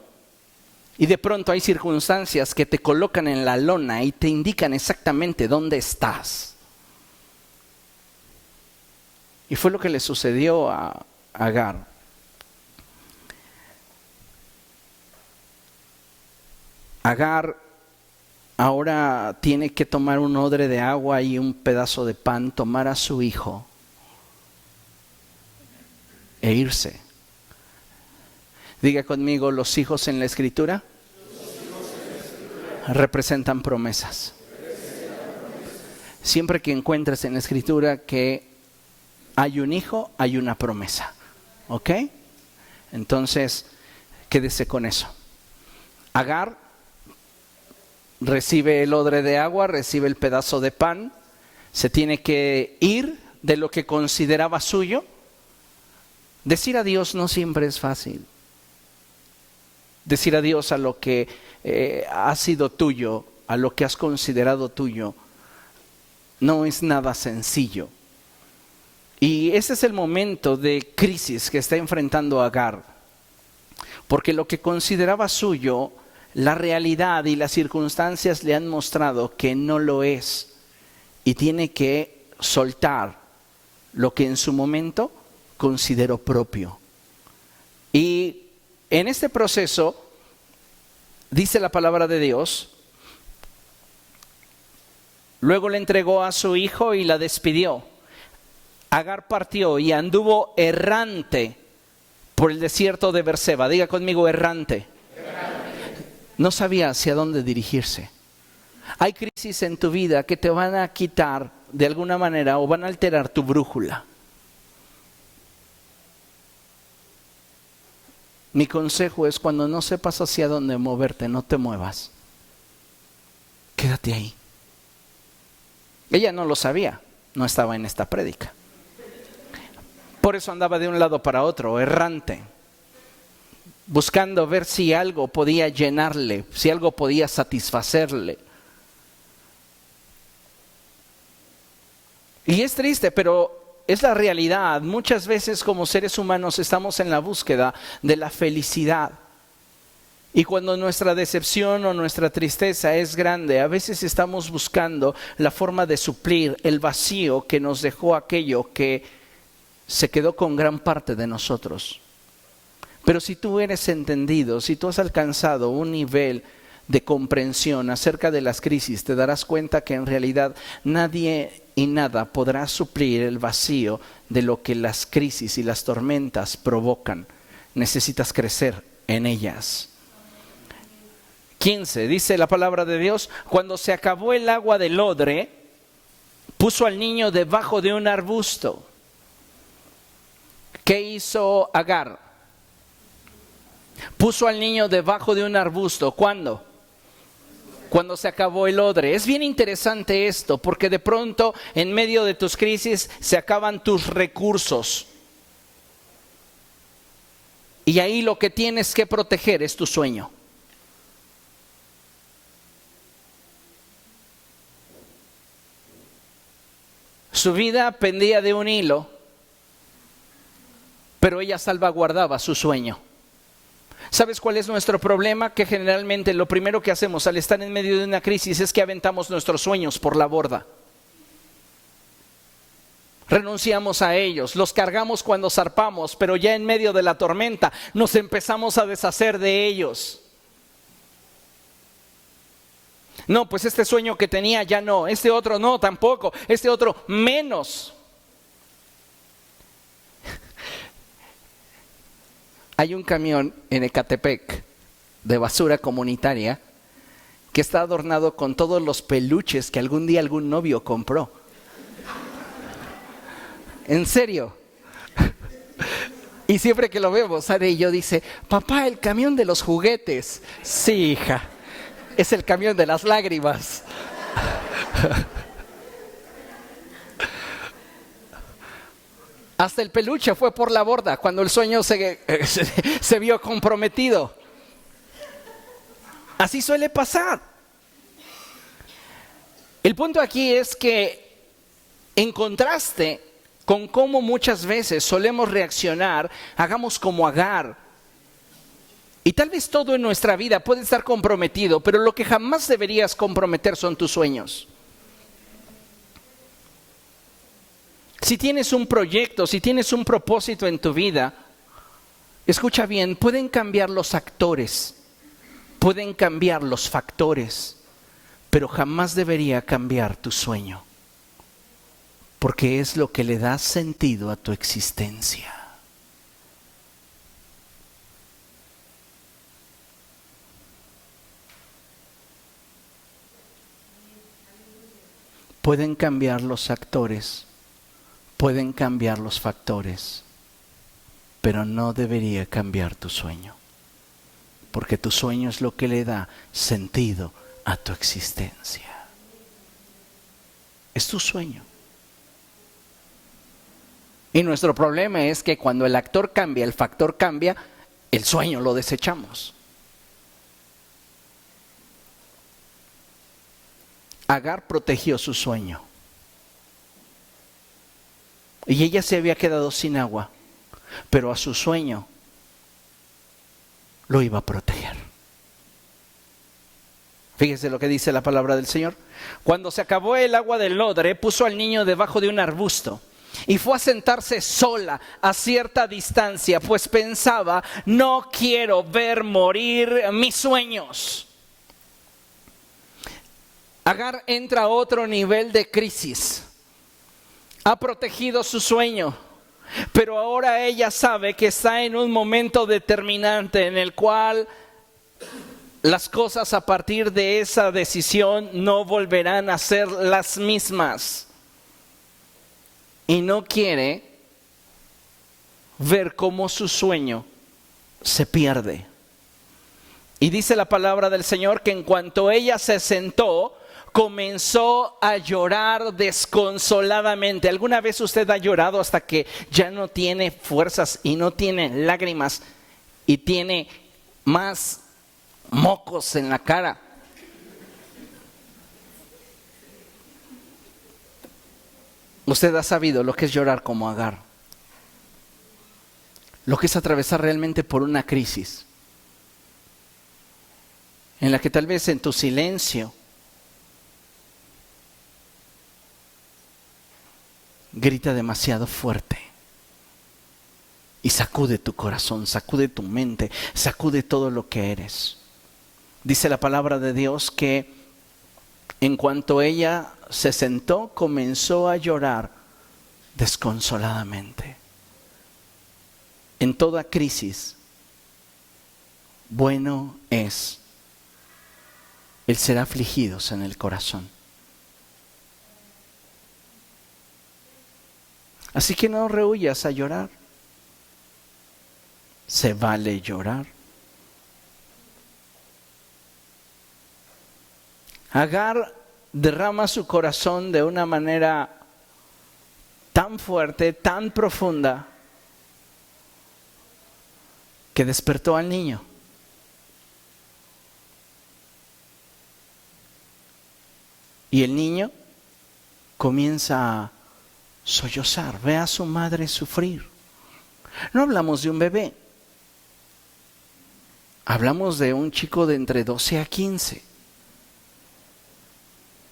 Y de pronto hay circunstancias que te colocan en la lona y te indican exactamente dónde estás. Y fue lo que le sucedió a Agar. Agar ahora tiene que tomar un odre de agua y un pedazo de pan, tomar a su hijo e irse. Diga conmigo, los hijos en la Escritura representan promesas. Siempre que encuentres en la Escritura que hay un hijo, hay una promesa. ¿Ok? Entonces, quédese con eso. Agar recibe el odre de agua, recibe el pedazo de pan, se tiene que ir de lo que consideraba suyo. Decir adiós no siempre es fácil. Decir adiós a lo que ha sido tuyo, a lo que has considerado tuyo, no es nada sencillo. Y ese es el momento de crisis que está enfrentando Agar, porque lo que consideraba suyo, la realidad y las circunstancias le han mostrado que no lo es, y tiene que soltar lo que en su momento consideró propio. Y en este proceso, dice la palabra de Dios, luego le entregó a su hijo y la despidió. Agar partió y anduvo errante por el desierto de Berseba. Diga conmigo, errante. No sabía hacia dónde dirigirse. Hay crisis en tu vida que te van a quitar de alguna manera o van a alterar tu brújula. Mi consejo es, cuando no sepas hacia dónde moverte, no te muevas. Quédate ahí. Ella no lo sabía, no estaba en esta prédica. Por eso andaba de un lado para otro, errante, buscando ver si algo podía llenarle, si algo podía satisfacerle. Y es triste, pero es la realidad. Muchas veces como seres humanos estamos en la búsqueda de la felicidad. Y cuando nuestra decepción o nuestra tristeza es grande, a veces estamos buscando la forma de suplir el vacío que nos dejó aquello que se quedó con gran parte de nosotros. Pero si tú eres entendido, si tú has alcanzado un nivel de comprensión acerca de las crisis, te darás cuenta que en realidad nadie y nada podrá suplir el vacío de lo que las crisis y las tormentas provocan. Necesitas crecer en ellas. 15, dice la palabra de Dios, cuando se acabó el agua del odre, puso al niño debajo de un arbusto. ¿Qué hizo Agar? Puso al niño debajo de un arbusto. ¿Cuándo? Cuando se acabó el odre. Es bien interesante esto, porque de pronto en medio de tus crisis se acaban tus recursos. Y ahí lo que tienes que proteger es tu sueño. Su vida pendía de un hilo, pero ella salvaguardaba su sueño. ¿Sabes cuál es nuestro problema? Que generalmente lo primero que hacemos al estar en medio de una crisis es que aventamos nuestros sueños por la borda. Renunciamos a ellos, los cargamos cuando zarpamos, pero ya en medio de la tormenta nos empezamos a deshacer de ellos. No, pues este sueño que tenía ya no, este otro no tampoco, este otro menos. Hay un camión en Ecatepec de basura comunitaria que está adornado con todos los peluches que algún día algún novio compró. En serio. Y siempre que lo vemos, Sara y yo dice, papá, el camión de los juguetes. Sí, hija, es el camión de las lágrimas. Hasta el peluche fue por la borda cuando el sueño se vio comprometido. Así suele pasar. El punto aquí es que, en contraste con cómo muchas veces solemos reaccionar, hagamos como Agar. Y tal vez todo en nuestra vida puede estar comprometido, pero lo que jamás deberías comprometer son tus sueños. Si tienes un proyecto, si tienes un propósito en tu vida, escucha bien, pueden cambiar los actores, pueden cambiar los factores, pero jamás debería cambiar tu sueño, porque es lo que le da sentido a tu existencia. Pueden cambiar los actores, pueden cambiar los factores, pero no debería cambiar tu sueño, porque tu sueño es lo que le da sentido a tu existencia. Es tu sueño. Y nuestro problema es que cuando el actor cambia, el factor cambia, el sueño lo desechamos. Agar protegió su sueño. Y ella se había quedado sin agua, pero a su sueño lo iba a proteger. Fíjese lo que dice la palabra del Señor. Cuando se acabó el agua del odre, puso al niño debajo de un arbusto y fue a sentarse sola a cierta distancia, pues pensaba, no quiero ver morir mis sueños. Agar entra a otro nivel de crisis. Ha protegido su sueño, pero ahora ella sabe que está en un momento determinante en el cual las cosas a partir de esa decisión no volverán a ser las mismas. Y no quiere ver cómo su sueño se pierde. Y dice la palabra del Señor que en cuanto ella se sentó, comenzó a llorar desconsoladamente. ¿Alguna vez usted ha llorado hasta que ya no tiene fuerzas y no tiene lágrimas y tiene más mocos en la cara? Usted ha sabido lo que es llorar como Agar, lo que es atravesar realmente por una crisis en la que tal vez en tu silencio grita demasiado fuerte y sacude tu corazón, sacude tu mente, sacude todo lo que eres. Dice la palabra de Dios que en cuanto ella se sentó, comenzó a llorar desconsoladamente. En toda crisis, bueno es el ser afligidos en el corazón. Así que no rehuyas a llorar. Se vale llorar. Agar derrama su corazón de una manera tan fuerte, tan profunda, que despertó al niño. Y el niño comienza a sollozar, ve a su madre sufrir. No hablamos de un bebé, hablamos de un chico de entre 12 a 15.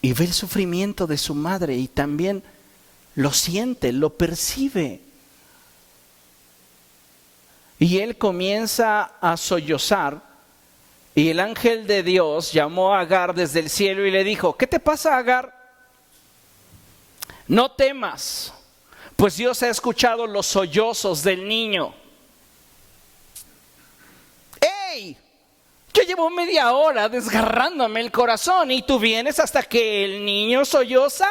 Y ve el sufrimiento de su madre y también lo siente, lo percibe. Y él comienza a sollozar. Y el ángel de Dios llamó a Agar desde el cielo y le dijo, ¿qué te pasa, Agar? No temas, pues Dios ha escuchado los sollozos del niño. ¡Ey! Yo llevo media hora desgarrándome el corazón y tú vienes hasta que el niño solloza.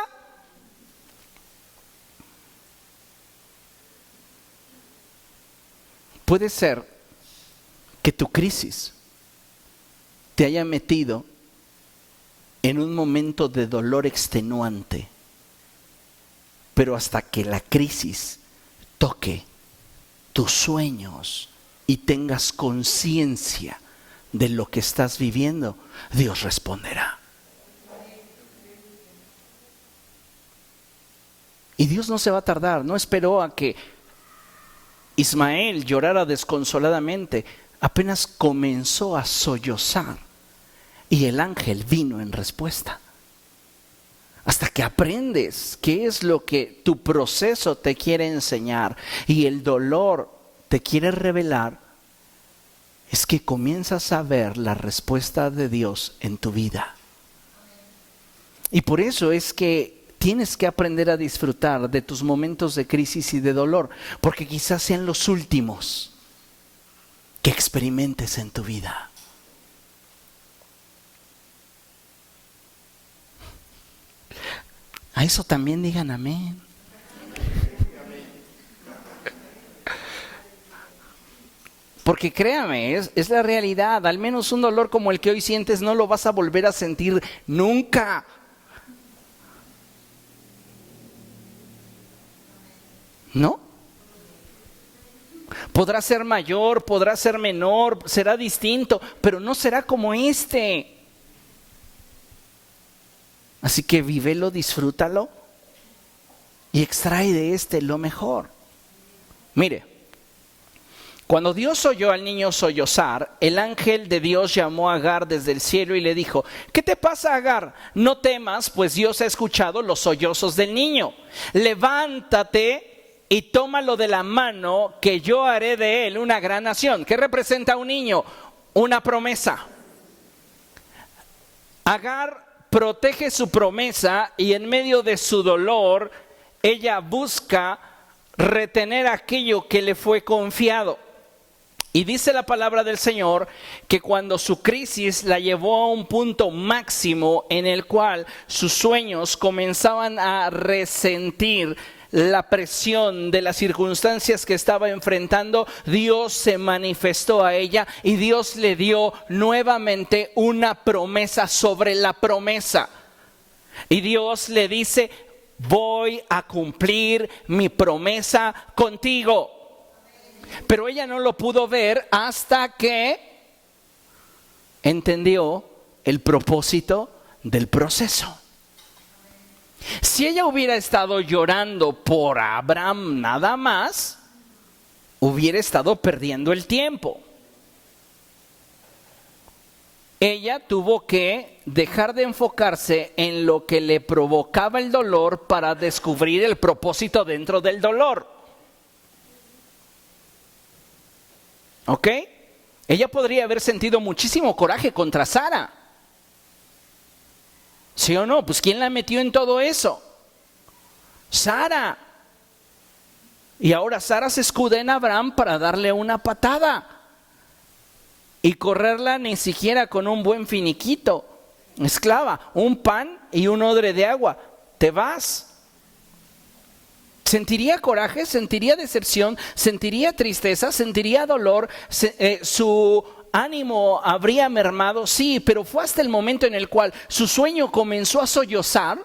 Puede ser que tu crisis te haya metido en un momento de dolor extenuante, pero hasta que la crisis toque tus sueños y tengas conciencia de lo que estás viviendo, Dios responderá. Y Dios no se va a tardar, no esperó a que Ismael llorara desconsoladamente, apenas comenzó a sollozar y el ángel vino en respuesta. Hasta que aprendes qué es lo que tu proceso te quiere enseñar y el dolor te quiere revelar, es que comienzas a ver la respuesta de Dios en tu vida. Y por eso es que tienes que aprender a disfrutar de tus momentos de crisis y de dolor, porque quizás sean los últimos que experimentes en tu vida. A eso también digan amén. Porque créame, es la realidad. Al menos un dolor como el que hoy sientes no lo vas a volver a sentir nunca. ¿No? Podrá ser mayor, podrá ser menor, será distinto, pero no será como este. Así que vívelo, disfrútalo y extrae de este lo mejor. Mire, cuando Dios oyó al niño sollozar, el ángel de Dios llamó a Agar desde el cielo y le dijo: ¿qué te pasa, Agar? No temas, pues Dios ha escuchado los sollozos del niño. Levántate y tómalo de la mano, que yo haré de él una gran nación. ¿Qué representa un niño? Una promesa. Agar protege su promesa y en medio de su dolor, ella busca retener aquello que le fue confiado. Y dice la palabra del Señor que cuando su crisis la llevó a un punto máximo en el cual sus sueños comenzaban a resentir la presión de las circunstancias que estaba enfrentando, Dios se manifestó a ella y Dios le dio nuevamente una promesa sobre la promesa. Y Dios le dice: voy a cumplir mi promesa contigo. Pero ella no lo pudo ver hasta que entendió el propósito del proceso. Si ella hubiera estado llorando por Abraham nada más, hubiera estado perdiendo el tiempo. Ella tuvo que dejar de enfocarse en lo que le provocaba el dolor para descubrir el propósito dentro del dolor. ¿Ok? Ella podría haber sentido muchísimo coraje contra Sara. ¿Sí o no? Pues ¿quién la metió en todo eso? Sara. Y ahora Sara se escuda en Abraham para darle una patada y correrla ni siquiera con un buen finiquito. Esclava, un pan y un odre de agua. Te vas. ¿Sentiría coraje? ¿Sentiría decepción? ¿Sentiría tristeza? ¿Sentiría dolor? ¿Su ánimo habría mermado? Sí, pero fue hasta el momento en el cual su sueño comenzó a sollozar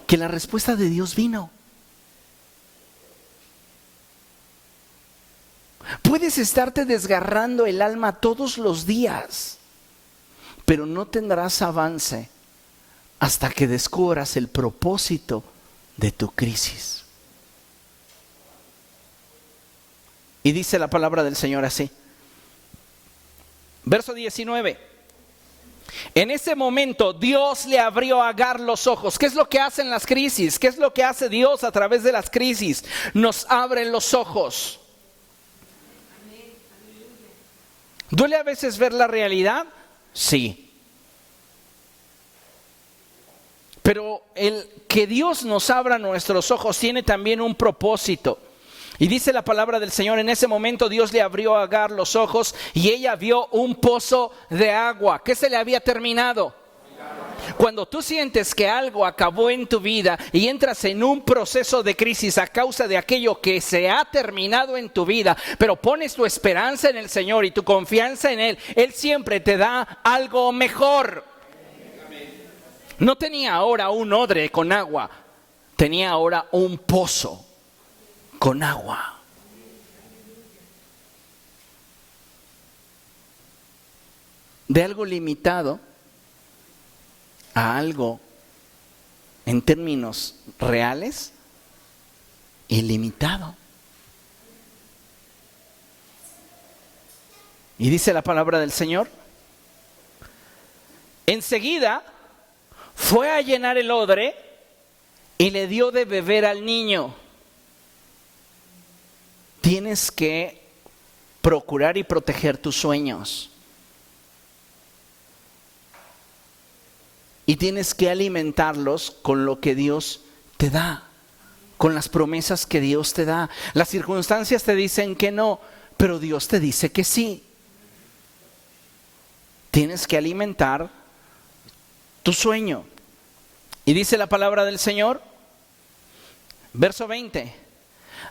que la respuesta de Dios vino. Puedes estarte desgarrando el alma todos los días, pero no tendrás avance hasta que descubras el propósito de tu crisis. Y dice la palabra del Señor así. Verso 19. En ese momento Dios le abrió a Agar los ojos. ¿Qué es lo que hacen las crisis? ¿Qué es lo que hace Dios a través de las crisis? Nos abre los ojos. ¿Duele a veces ver la realidad? Sí. Pero el que Dios nos abra nuestros ojos tiene también un propósito. Y dice la palabra del Señor: en ese momento Dios le abrió a Agar los ojos y ella vio un pozo de agua. ¿Qué se le había terminado? Cuando tú sientes que algo acabó en tu vida y entras en un proceso de crisis a causa de aquello que se ha terminado en tu vida, pero pones tu esperanza en el Señor y tu confianza en Él, Él siempre te da algo mejor. No tenía ahora un odre con agua, tenía ahora un pozo con agua. De algo limitado a algo en términos reales, ilimitado. Y dice la palabra del Señor: enseguida fue a llenar el odre y le dio de beber al niño. Tienes que procurar y proteger tus sueños. Y tienes que alimentarlos con lo que Dios te da, con las promesas que Dios te da. Las circunstancias te dicen que no, pero Dios te dice que sí. Tienes que alimentar tu sueño. Y dice la palabra del Señor, verso 20: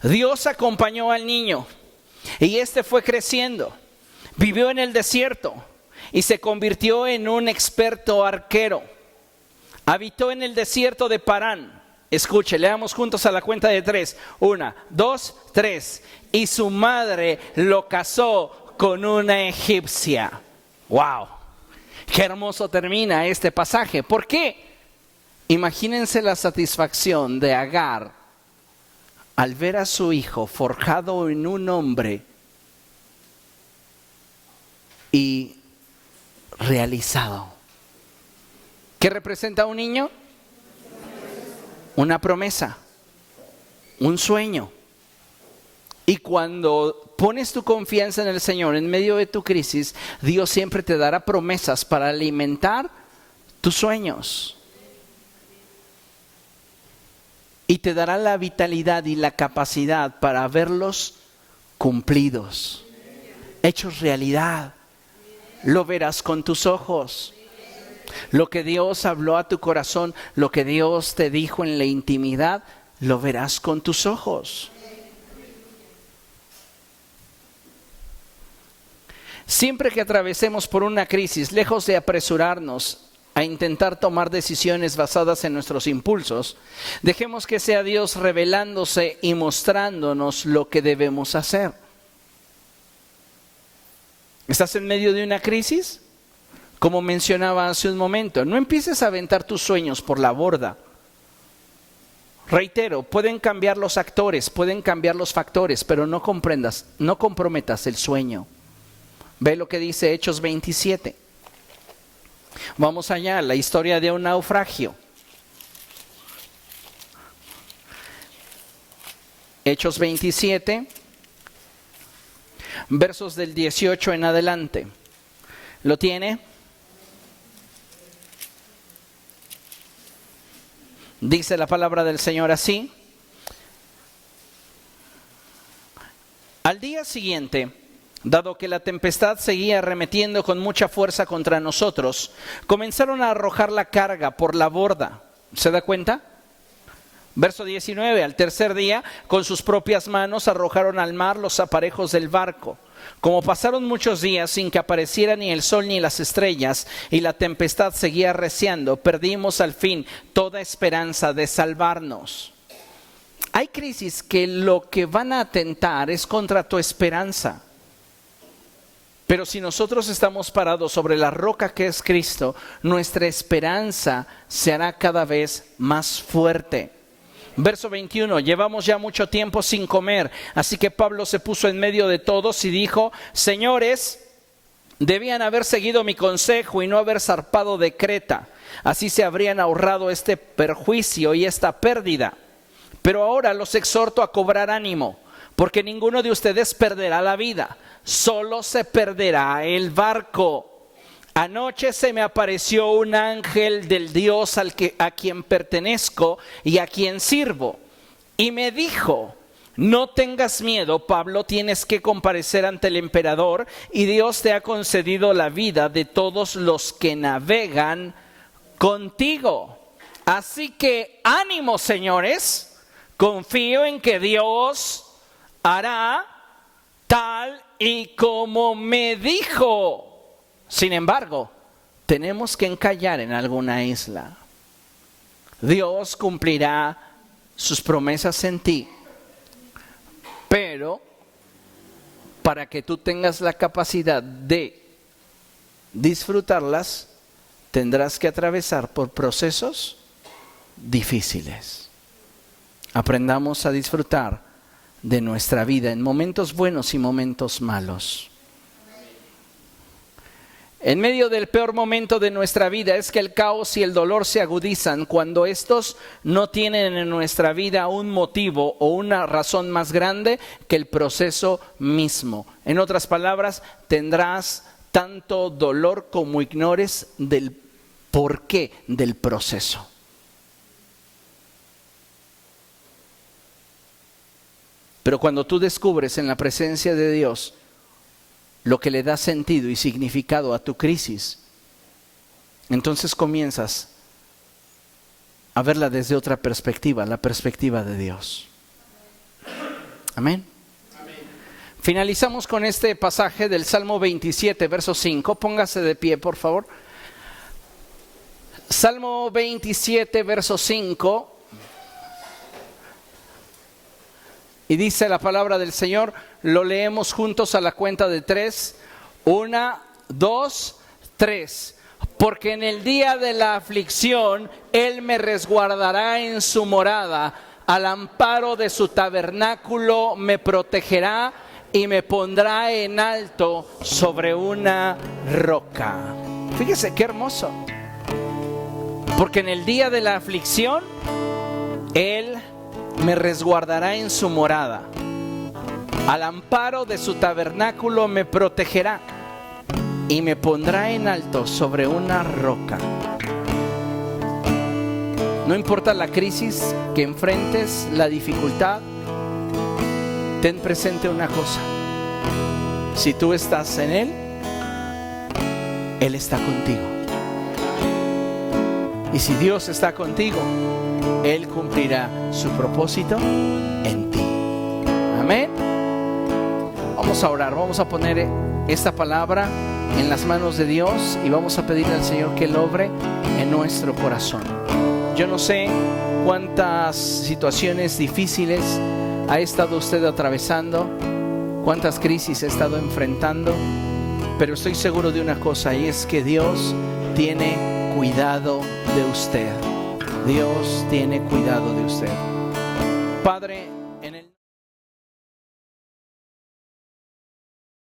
Dios acompañó al niño y éste fue creciendo, vivió en el desierto y se convirtió en un experto arquero. Habitó en el desierto de Parán. Escuche, leamos juntos a la cuenta de 3. 1, 2, 3. Y su madre lo casó con una egipcia. ¡Wow! Qué hermoso termina este pasaje. ¿Por qué? Imagínense la satisfacción de Agar al ver a su hijo forjado en un hombre y realizado. ¿Qué representa un niño? Una promesa, un sueño. Y cuando pones tu confianza en el Señor en medio de tu crisis, Dios siempre te dará promesas para alimentar tus sueños. Y te dará la vitalidad y la capacidad para verlos cumplidos, hechos realidad. Lo verás con tus ojos. Lo que Dios habló a tu corazón, lo que Dios te dijo en la intimidad, lo verás con tus ojos. Siempre que atravesemos por una crisis, lejos de apresurarnos a intentar tomar decisiones basadas en nuestros impulsos, dejemos que sea Dios revelándose y mostrándonos lo que debemos hacer. ¿Estás en medio de una crisis? Como mencionaba hace un momento, no empieces a aventar tus sueños por la borda. Reitero, pueden cambiar los actores, pueden cambiar los factores, pero no comprometas el sueño. Ve lo que dice Hechos 27. Vamos allá, la historia de un naufragio. Hechos 27, versos del 18 en adelante. ¿Lo tiene? Dice la palabra del Señor así: al día siguiente, dado que la tempestad seguía arremetiendo con mucha fuerza contra nosotros, comenzaron a arrojar la carga por la borda. ¿Se da cuenta? Verso 19, al tercer día, con sus propias manos arrojaron al mar los aparejos del barco. Como pasaron muchos días sin que apareciera ni el sol ni las estrellas, y la tempestad seguía arreciando, perdimos al fin toda esperanza de salvarnos. Hay crisis que lo que van a atentar es contra tu esperanza. Pero si nosotros estamos parados sobre la roca que es Cristo, nuestra esperanza se hará cada vez más fuerte. Verso 21, llevamos ya mucho tiempo sin comer, así que Pablo se puso en medio de todos y dijo: señores, debían haber seguido mi consejo y no haber zarpado de Creta. Así se habrían ahorrado este perjuicio y esta pérdida. Pero ahora los exhorto a cobrar ánimo, porque ninguno de ustedes perderá la vida, solo se perderá el barco. Anoche se me apareció un ángel del Dios a quien pertenezco y a quien sirvo, y me dijo: no tengas miedo, Pablo, tienes que comparecer ante el emperador, y Dios te ha concedido la vida de todos los que navegan contigo. Así que ánimo, señores, confío en que Dios hará tal y como me dijo. Sin embargo, tenemos que encallar en alguna isla. Dios cumplirá sus promesas en ti, pero para que tú tengas la capacidad de disfrutarlas, tendrás que atravesar por procesos difíciles. Aprendamos a disfrutar de nuestra vida en momentos buenos y momentos malos. En medio del peor momento de nuestra vida es que el caos y el dolor se agudizan cuando estos no tienen en nuestra vida un motivo o una razón más grande que el proceso mismo. En otras palabras, tendrás tanto dolor como ignores del porqué del proceso. Pero cuando tú descubres en la presencia de Dios lo que le da sentido y significado a tu crisis, entonces comienzas a verla desde otra perspectiva, la perspectiva de Dios. Amén. Finalizamos con este pasaje del Salmo 27, verso 5. Póngase de pie, por favor. Salmo 27, verso 5. Y dice la palabra del Señor, lo leemos juntos a la cuenta de 3. 1, 2, 3. Porque en el día de la aflicción, Él me resguardará en su morada, al amparo de su tabernáculo me protegerá y me pondrá en alto sobre una roca. Fíjese qué hermoso. Porque en el día de la aflicción, Él me resguardará en su morada, al amparo de su tabernáculo me protegerá y me pondrá en alto sobre una roca. No importa la crisis que enfrentes, la dificultad, ten presente una cosa: si tú estás en Él, Él está contigo. Y si Dios está contigo, Él cumplirá su propósito en ti. Amén. Vamos a orar, vamos a poner esta palabra en las manos de Dios y vamos a pedirle al Señor que Él obre en nuestro corazón. Yo no sé cuántas situaciones difíciles ha estado usted atravesando, cuántas crisis ha estado enfrentando, pero estoy seguro de una cosa, y es que Dios tiene cuidado de usted. Dios tiene cuidado de usted. Padre, en el